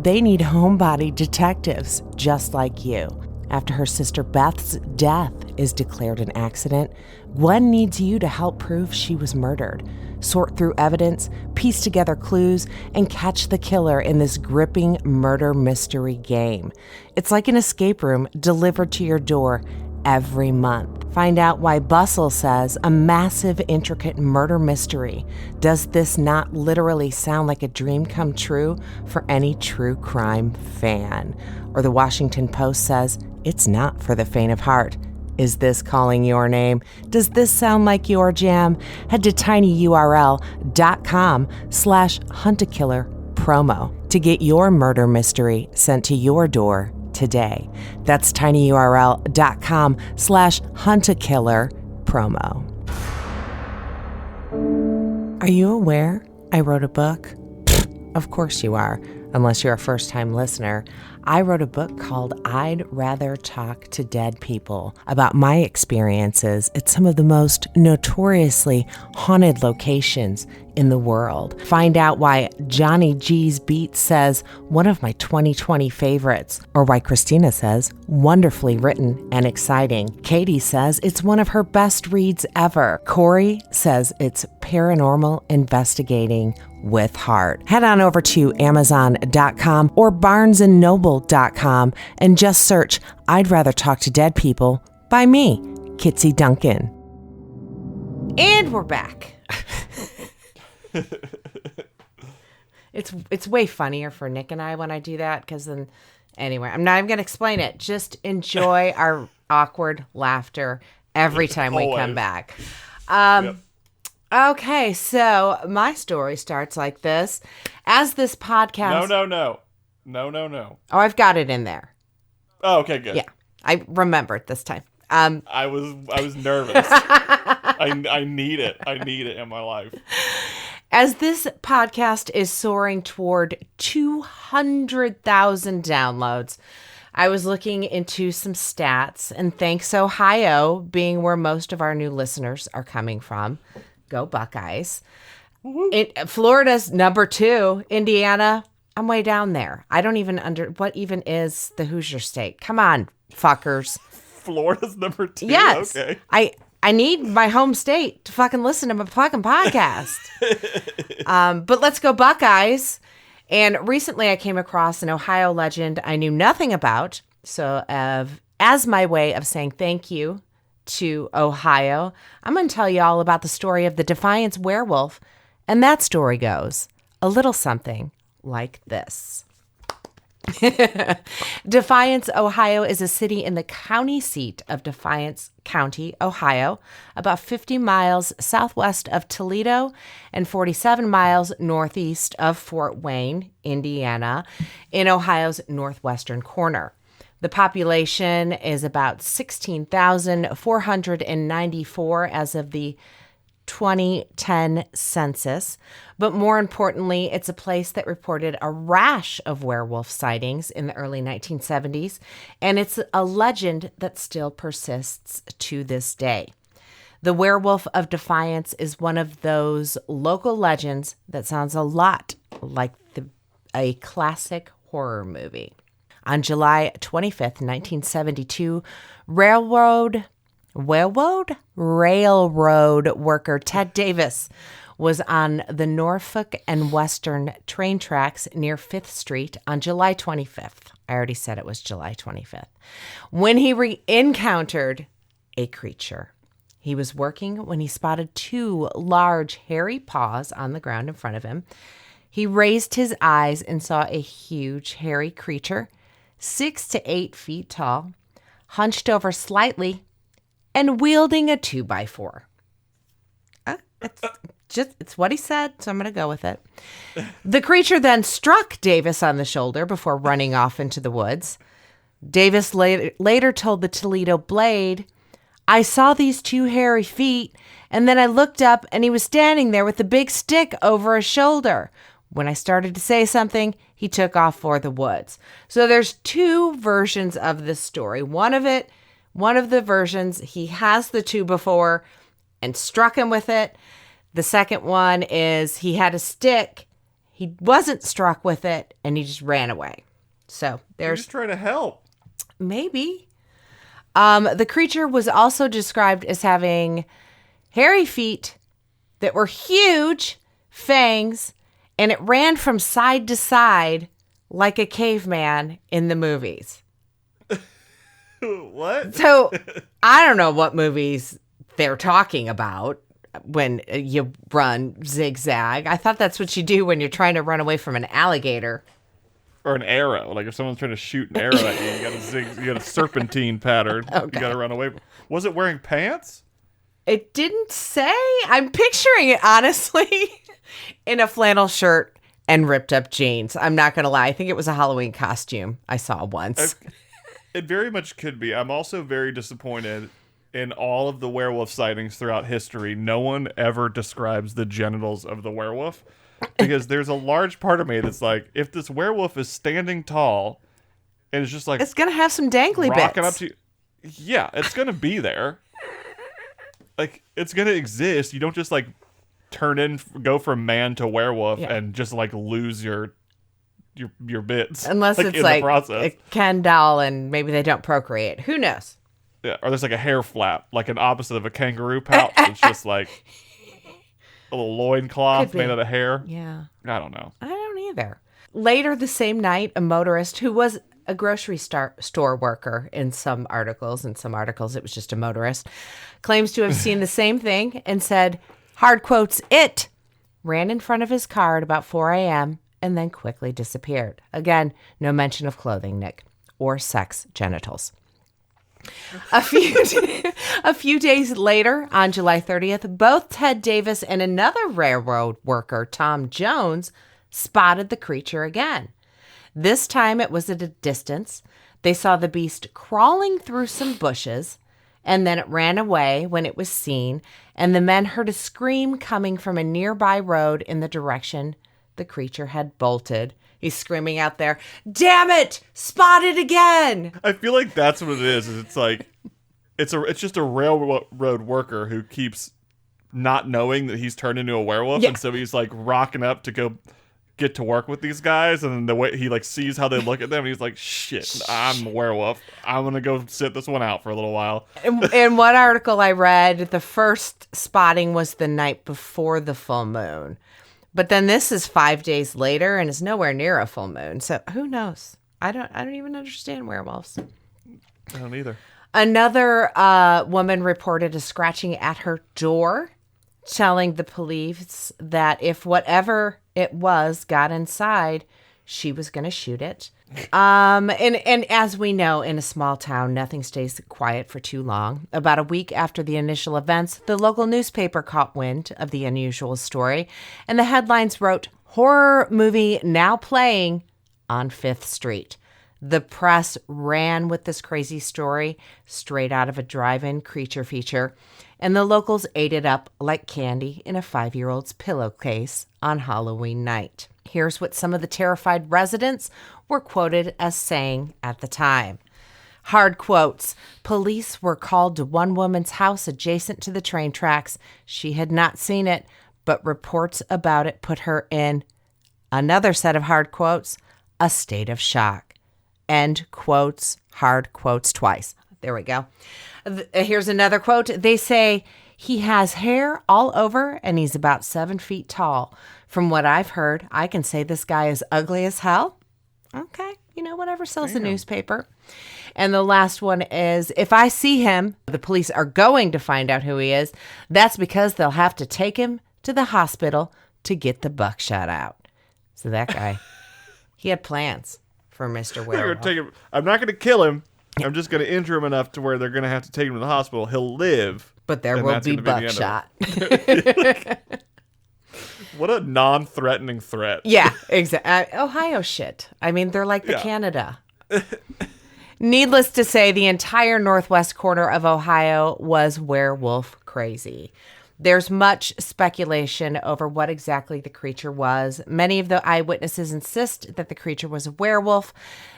They need homebody detectives just like you. After her sister Beth's death is declared an accident, Gwen needs you to help prove she was murdered, sort through evidence, piece together clues, and catch the killer in this gripping murder mystery game. It's like an escape room delivered to your door every month. Find out why Bustle says a massive, intricate murder mystery. Does this not literally sound like a dream come true for any true crime fan? Or the Washington Post says it's not for the faint of heart. Is this calling your name? Does this sound like your jam? Head to tinyurl.com/Hunt-A-Killer promo to get your murder mystery sent to your door today. That's tinyurl.com/Hunt-A-Killer promo. Are you aware I wrote a book? Of course you are, unless you're a first-time listener. I wrote a book called I'd Rather Talk to Dead People about my experiences at some of the most notoriously haunted locations in the world. Find out why Johnny G's Beat says one of my 2020 favorites, or why Christina says wonderfully written and exciting. Katie says it's one of her best reads ever. Corey says it's paranormal investigating with heart. Head on over to Amazon.com or BarnesandNoble.com and just search I'd Rather Talk to Dead People by me, Kitsy Duncan. And we're back. It's way funnier for Nick and I when I do that, because then, anyway, I'm not even going to explain it. Just enjoy our awkward laughter every time we come back. Yep. Okay, so my story starts like this. As this podcast... No. Oh, I've got it in there. Oh, okay, good. Yeah, I remembered this time. I was nervous. I need it. I need it in my life. As this podcast is soaring toward 200,000 downloads, I was looking into some stats, and thanks Ohio being where most of our new listeners are coming from. Go Buckeyes. Florida's number 2. Indiana, I'm way down there. I don't even what even is the Hoosier State? Come on, fuckers. Florida's number 2? Yes. Okay. I need my home state to fucking listen to my fucking podcast. But let's go Buckeyes. And recently I came across an Ohio legend I knew nothing about. So as my way of saying thank you to Ohio, I'm going to tell you all about the story of the Defiance werewolf. And that story goes a little something like this. Defiance, Ohio is a city in the county seat of Defiance County, Ohio, about 50 miles southwest of Toledo and 47 miles northeast of Fort Wayne, Indiana, in Ohio's northwestern corner. The population is about 16,494 as of the 2010 census, but more importantly, it's a place that reported a rash of werewolf sightings in the early 1970s, and it's a legend that still persists to this day. The Werewolf of Defiance is one of those local legends that sounds a lot like a classic horror movie. On July 25th, 1972, railroad worker Ted Davis was on the Norfolk and Western train tracks near 5th Street on July 25th. I already said it was July 25th. When he encountered a creature. He was working when he spotted 2 large hairy paws on the ground in front of him. He raised his eyes and saw a huge hairy creature, 6 to 8 feet tall, hunched over slightly, and wielding a 2x4. It's what he said, so I'm going to go with it. The creature then struck Davis on the shoulder before running off into the woods. Davis later told the Toledo Blade, "I saw these 2 hairy feet, and then I looked up and he was standing there with a big stick over his shoulder. When I started to say something, he took off for the woods." So there's 2 versions of this story. One of the versions, he has the 2 before and struck him with it. The second one is he had a stick, he wasn't struck with it, and he just ran away. So there's just trying to help. Maybe. The creature was also described as having hairy feet that were huge, fangs, and it ran from side to side like a caveman in the movies. What? So I don't know what movies they're talking about when you run zigzag. I thought that's what you do when you're trying to run away from an alligator. Or an arrow. Like if someone's trying to shoot an arrow at you, you got a serpentine pattern. Okay. You got to run away. Was it wearing pants? It didn't say. I'm picturing it, honestly, in a flannel shirt and ripped up jeans. I'm not going to lie. I think it was a Halloween costume I saw once. It very much could be. I'm also very disappointed in all of the werewolf sightings throughout history. No one ever describes the genitals of the werewolf. Because there's a large part of me that's like, if this werewolf is standing tall and it's just like... It's going to have some dangly rocking bits. Up to you. Yeah, it's going to be there. Like, it's going to exist. You don't just like go from man to werewolf and just like lose your bits. Unless it's like a Ken doll and maybe they don't procreate. Who knows? Yeah, or there's like a hair flap, like an opposite of a kangaroo pouch. It's just like a little loincloth made out of hair. Yeah. I don't know. I don't either. Later the same night, a motorist who was a grocery store worker in some articles it was just a motorist, claims to have seen the same thing and said, hard quotes, "it," ran in front of his car at about 4 a.m. and then quickly disappeared. Again, no mention of clothing, Nick, or sex genitals. A few days later, on July 30th, both Ted Davis and another railroad worker, Tom Jones, spotted the creature again. This time it was at a distance. They saw the beast crawling through some bushes, and then it ran away when it was seen, and the men heard a scream coming from a nearby road in the direction the creature had bolted. He's screaming out there, "Damn it! Spotted again!" I feel like that's what it is. It's like, it's just a railroad worker who keeps not knowing that he's turned into a werewolf. Yeah. And so he's like rocking up to go get to work with these guys. And then the way he like sees how they look at them, and he's like, shit, I'm a werewolf. I'm going to go sit this one out for a little while. In one article I read, the first spotting was the night before the full moon. But then this is 5 days later and is nowhere near a full moon. So who knows? I don't even understand werewolves. I don't either. Another woman reported a scratching at her door, telling the police that if whatever it was got inside, she was going to shoot it. And as we know, in a small town, nothing stays quiet for too long. About a week after the initial events, the local newspaper caught wind of the unusual story, and the headlines wrote, "Horror movie now playing on 5th Street." The press ran with this crazy story straight out of a drive-in creature feature, and the locals ate it up like candy in a 5-year-old's pillowcase on Halloween night. Here's what some of the terrified residents were quoted as saying at the time. Hard quotes. "Police were called to one woman's house adjacent to the train tracks. She had not seen it, but reports about it put her in," another set of hard quotes, "a state of shock." End quotes, hard quotes twice. There we go. Here's another quote. They say, "He has hair all over and he's about 7 feet tall. From what I've heard, I can say this guy is ugly as hell." Okay, whatever sells the newspaper. And the last one is, "If I see him, the police are going to find out who he is. That's because they'll have to take him to the hospital to get the buckshot out." So that guy, he had plans for Mr. Werewolf. I'm not going to kill him. I'm just going to injure him enough to where they're going to have to take him to the hospital. He'll live. But there will be buckshot. What a non-threatening threat. Yeah, exactly. Ohio shit. I mean, they're like the Canada. Needless to say, the entire northwest corner of Ohio was werewolf crazy. There's much speculation over what exactly the creature was. Many of the eyewitnesses insist that the creature was a werewolf.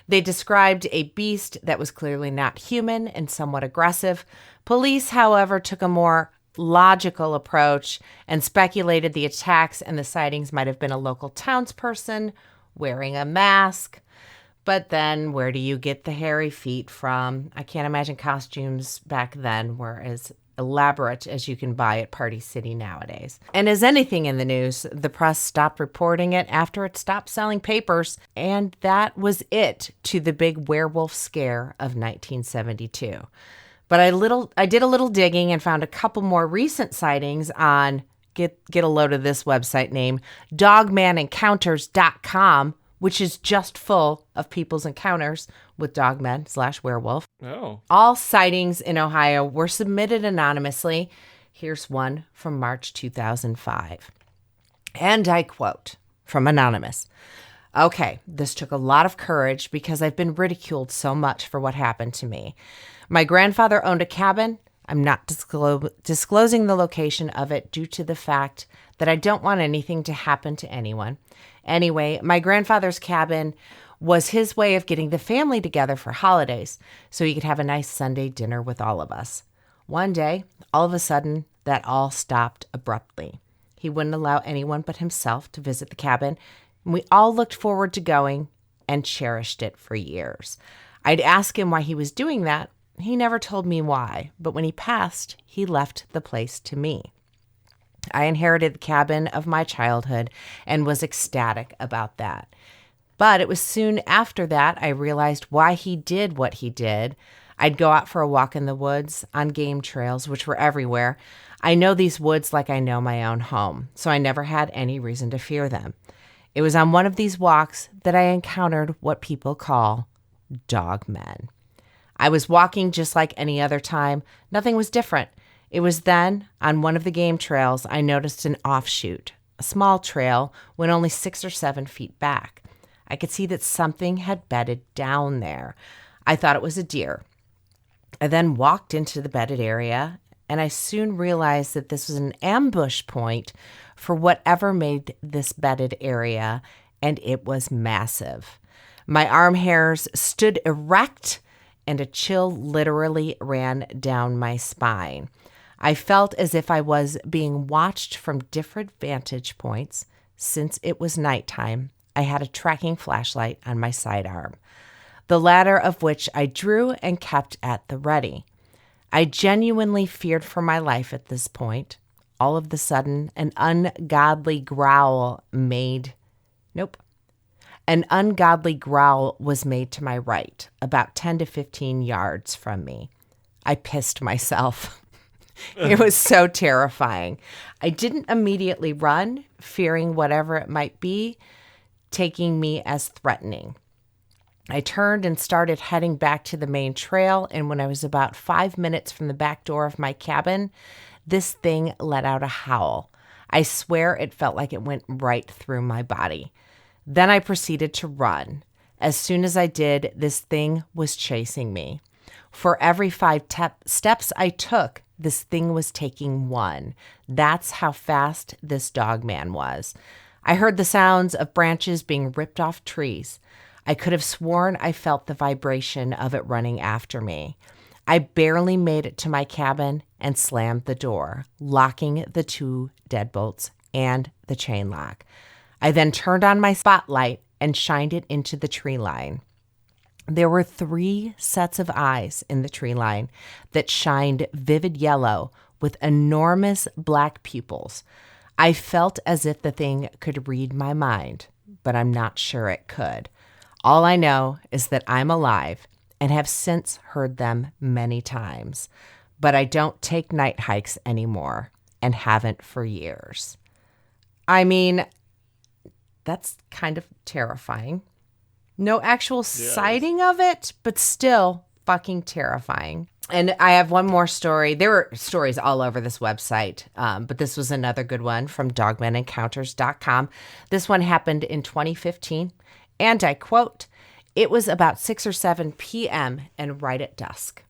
They described a beast that was clearly not human and somewhat aggressive. Police, however, took a more logical approach and speculated the attacks and the sightings might have been a local townsperson wearing a mask. But then where do you get the hairy feet from? I can't imagine costumes back then were as elaborate as you can buy at Party City nowadays. And as anything in the news, the press stopped reporting it after it stopped selling papers, and that was it to the big werewolf scare of 1972. But I did a little digging and found a couple more recent sightings on, get a load of this website name, dogmanencounters.com, which is just full of people's encounters with dogmen/werewolf. Oh. All sightings in Ohio were submitted anonymously. Here's one from March 2005. And I quote from Anonymous. "Okay, this took a lot of courage because I've been ridiculed so much for what happened to me. My grandfather owned a cabin. I'm not disclosing the location of it due to the fact that I don't want anything to happen to anyone. Anyway, my grandfather's cabin was his way of getting the family together for holidays so he could have a nice Sunday dinner with all of us. One day, all of a sudden, that all stopped abruptly. He wouldn't allow anyone but himself to visit the cabin, and we all looked forward to going and cherished it for years. I'd ask him why he was doing that. He never told me why, but when he passed, he left the place to me. I inherited the cabin of my childhood and was ecstatic about that. But it was soon after that I realized why he did what he did. I'd go out for a walk in the woods on game trails, which were everywhere. I know these woods like I know my own home, so I never had any reason to fear them. It was on one of these walks that I encountered what people call dogmen. I was walking just like any other time. Nothing was different. It was then, on one of the game trails, I noticed an offshoot, a small trail, went only 6 or 7 feet back. I could see that something had bedded down there. I thought it was a deer. I then walked into the bedded area, and I soon realized that this was an ambush point for whatever made this bedded area, and it was massive. My arm hairs stood erect, and a chill literally ran down my spine. I felt as if I was being watched from different vantage points. Since it was nighttime, I had a tracking flashlight on my sidearm, the latter of which I drew and kept at the ready. I genuinely feared for my life at this point. All of the sudden, an ungodly growl was made to my right, about 10 to 15 yards from me. I pissed myself. It was so terrifying. I didn't immediately run, fearing whatever it might be, taking me as threatening. I turned and started heading back to the main trail, and when I was about 5 minutes from the back door of my cabin, this thing let out a howl. I swear it felt like it went right through my body. Then I proceeded to run. As soon as I did, this thing was chasing me. For every 5 steps I took, this thing was taking 1. That's how fast this dog man was. I heard the sounds of branches being ripped off trees. I could have sworn I felt the vibration of it running after me. I barely made it to my cabin and slammed the door, locking the 2 deadbolts and the chain lock. I then turned on my spotlight and shined it into the tree line. There were 3 sets of eyes in the tree line that shined vivid yellow with enormous black pupils. I felt as if the thing could read my mind, but I'm not sure it could. All I know is that I'm alive and have since heard them many times, but I don't take night hikes anymore and haven't for years. I mean, that's kind of terrifying. No actual sighting of it, but still fucking terrifying. And I have one more story. There were stories all over this website, but this was another good one from dogmanencounters.com. This one happened in 2015, and I quote, "It was about 6 or 7 p.m. and right at dusk.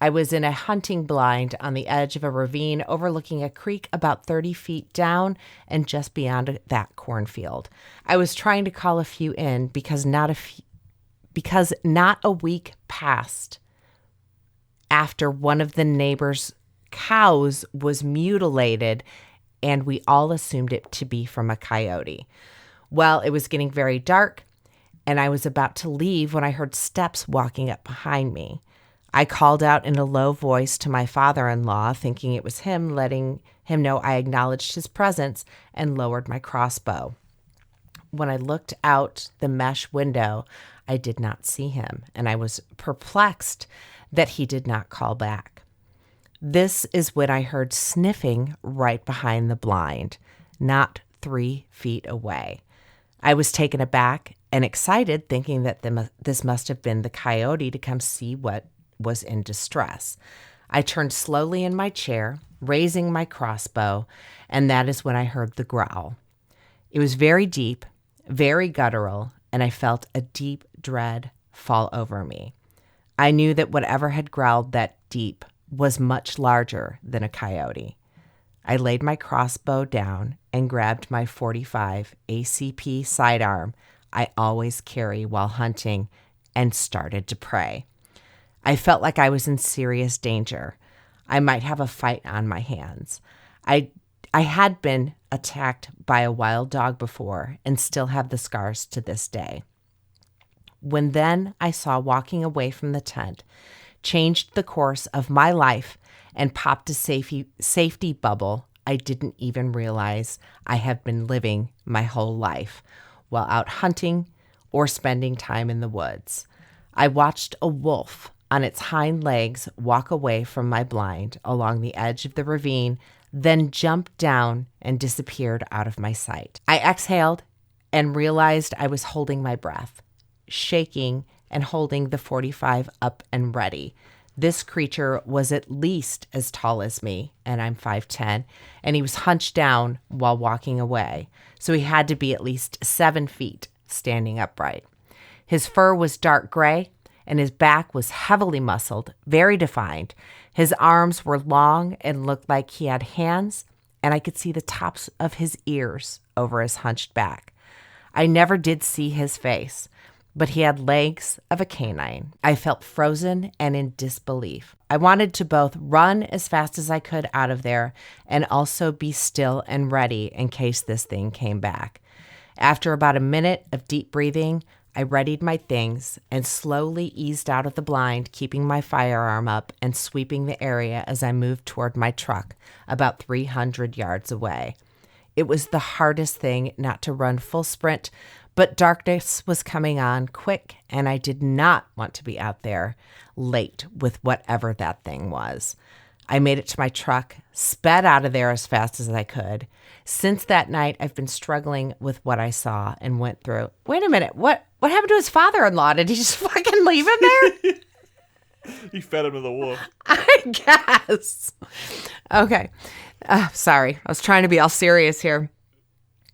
I was in a hunting blind on the edge of a ravine overlooking a creek about 30 feet down and just beyond that cornfield. I was trying to call a few in because not a week passed after one of the neighbor's cows was mutilated, and we all assumed it to be from a coyote. Well, it was getting very dark, and I was about to leave when I heard steps walking up behind me. I called out in a low voice to my father-in-law, thinking it was him, letting him know I acknowledged his presence, and lowered my crossbow. When I looked out the mesh window, I did not see him, and I was perplexed that he did not call back. This is when I heard sniffing right behind the blind, not 3 feet away. I was taken aback and excited, thinking that this must have been the coyote to come see what was in distress. I turned slowly in my chair, raising my crossbow, and that is when I heard the growl. It was very deep, very guttural, and I felt a deep dread fall over me. I knew that whatever had growled that deep was much larger than a coyote. I laid my crossbow down and grabbed my .45 ACP sidearm I always carry while hunting and started to pray. I felt like I was in serious danger. I might have a fight on my hands. I had been attacked by a wild dog before and still have the scars to this day. When then I saw walking away from the tent, changed the course of my life and popped a safety bubble I didn't even realize I have been living my whole life while out hunting or spending time in the woods. I watched a wolf on its hind legs walk away from my blind along the edge of the ravine, then jumped down and disappeared out of my sight. I exhaled and realized I was holding my breath, shaking and holding the .45 up and ready. This creature was at least as tall as me, and I'm 5'10", and he was hunched down while walking away, so he had to be at least 7 feet standing upright. His fur was dark gray, and his back was heavily muscled, very defined. His arms were long and looked like he had hands, and I could see the tops of his ears over his hunched back. I never did see his face, but he had legs of a canine. I felt frozen and in disbelief. I wanted to both run as fast as I could out of there and also be still and ready in case this thing came back. After about a minute of deep breathing, I readied my things and slowly eased out of the blind, keeping my firearm up and sweeping the area as I moved toward my truck about 300 yards away. It was the hardest thing not to run full sprint, but darkness was coming on quick, and I did not want to be out there late with whatever that thing was. I made it to my truck, sped out of there as fast as I could. Since that night, I've been struggling with what I saw and went through. Wait a minute, what happened to his father-in-law? Did he just fucking leave him there? He fed him to the wolf. I guess. Okay. Sorry, I was trying to be all serious here.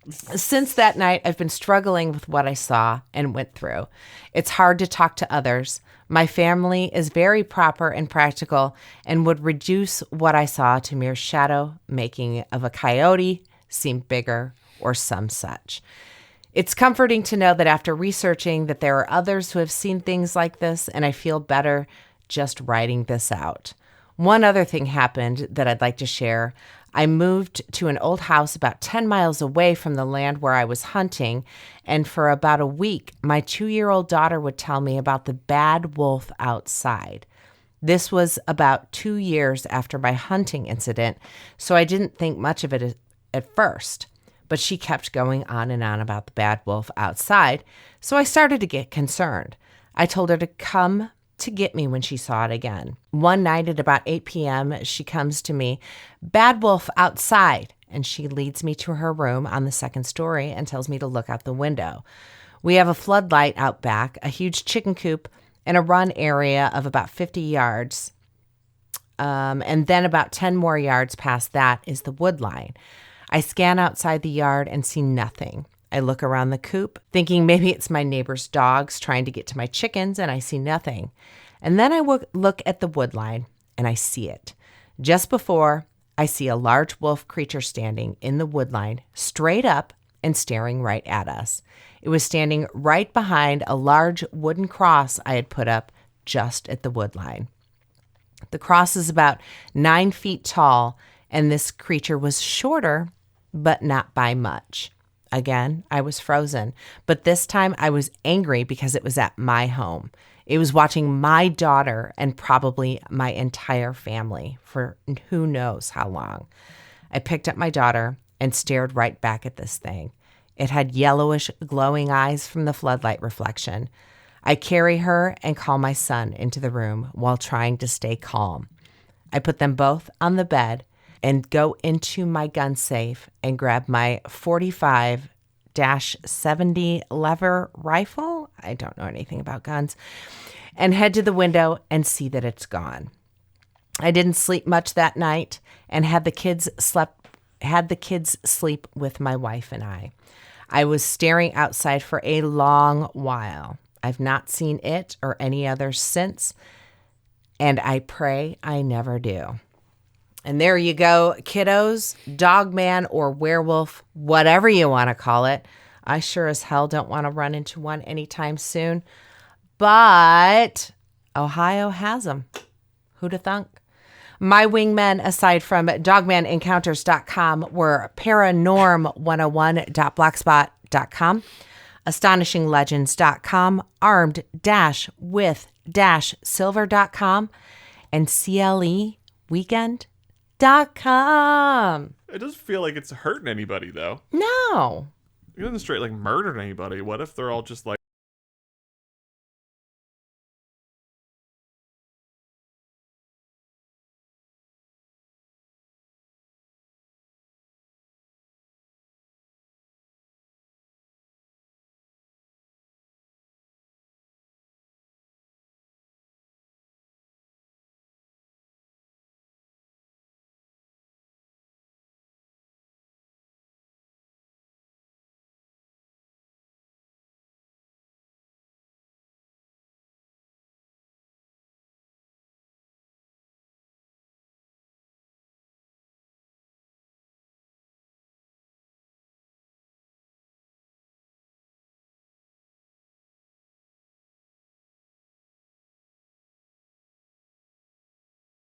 Since that night, I've been struggling with what I saw and went through. It's hard to talk to others. My family is very proper and practical and would reduce what I saw to mere shadow making of a coyote seem bigger or some such. It's comforting to know that after researching that there are others who have seen things like this, and I feel better just writing this out. One other thing happened that I'd like to share. I moved to an old house about 10 miles away from the land where I was hunting, and for about a week, my 2-year-old daughter would tell me about the bad wolf outside. This was about 2 years after my hunting incident, so I didn't think much of it at first, but she kept going on and on about the bad wolf outside, so I started to get concerned. I told her to come to get me when she saw it again. One night at about 8 p.m., she comes to me, "Bad wolf outside," and she leads me to her room on the second story and tells me to look out the window. We have a floodlight out back, a huge chicken coop, and a run area of about 50 yards. And then about 10 more yards past that is the wood line. I scan outside the yard and see nothing. I look around the coop, thinking maybe it's my neighbor's dogs trying to get to my chickens, and I see nothing. And then I look at the wood line, and I see it. Just before, I see a large wolf creature standing in the wood line, straight up and staring right at us. It was standing right behind a large wooden cross I had put up just at the wood line. The cross is about 9 feet tall, and this creature was shorter, but not by much. Again, I was frozen, but this time I was angry because it was at my home. It was watching my daughter and probably my entire family for who knows how long. I picked up my daughter and stared right back at this thing. It had yellowish, glowing eyes from the floodlight reflection. I carry her and call my son into the room while trying to stay calm. I put them both on the bed and go into my gun safe and grab my 45-70 lever rifle. I don't know anything about guns. And head to the window and see that it's gone. I didn't sleep much that night and had the kids sleep with my wife and I. I was staring outside for a long while. I've not seen it or any others since, and I pray I never do. And there you go, kiddos, dogman or werewolf, whatever you want to call it. I sure as hell don't want to run into one anytime soon. But Ohio has them. Who'da thunk? My wingmen, aside from dogmanencounters.com, were paranorm101.blogspot.com, astonishinglegends.com, armed-with-silver.com, and cleweekend.com. It doesn't feel like it's hurting anybody, though. No. It doesn't straight like murdered anybody. What if they're all just like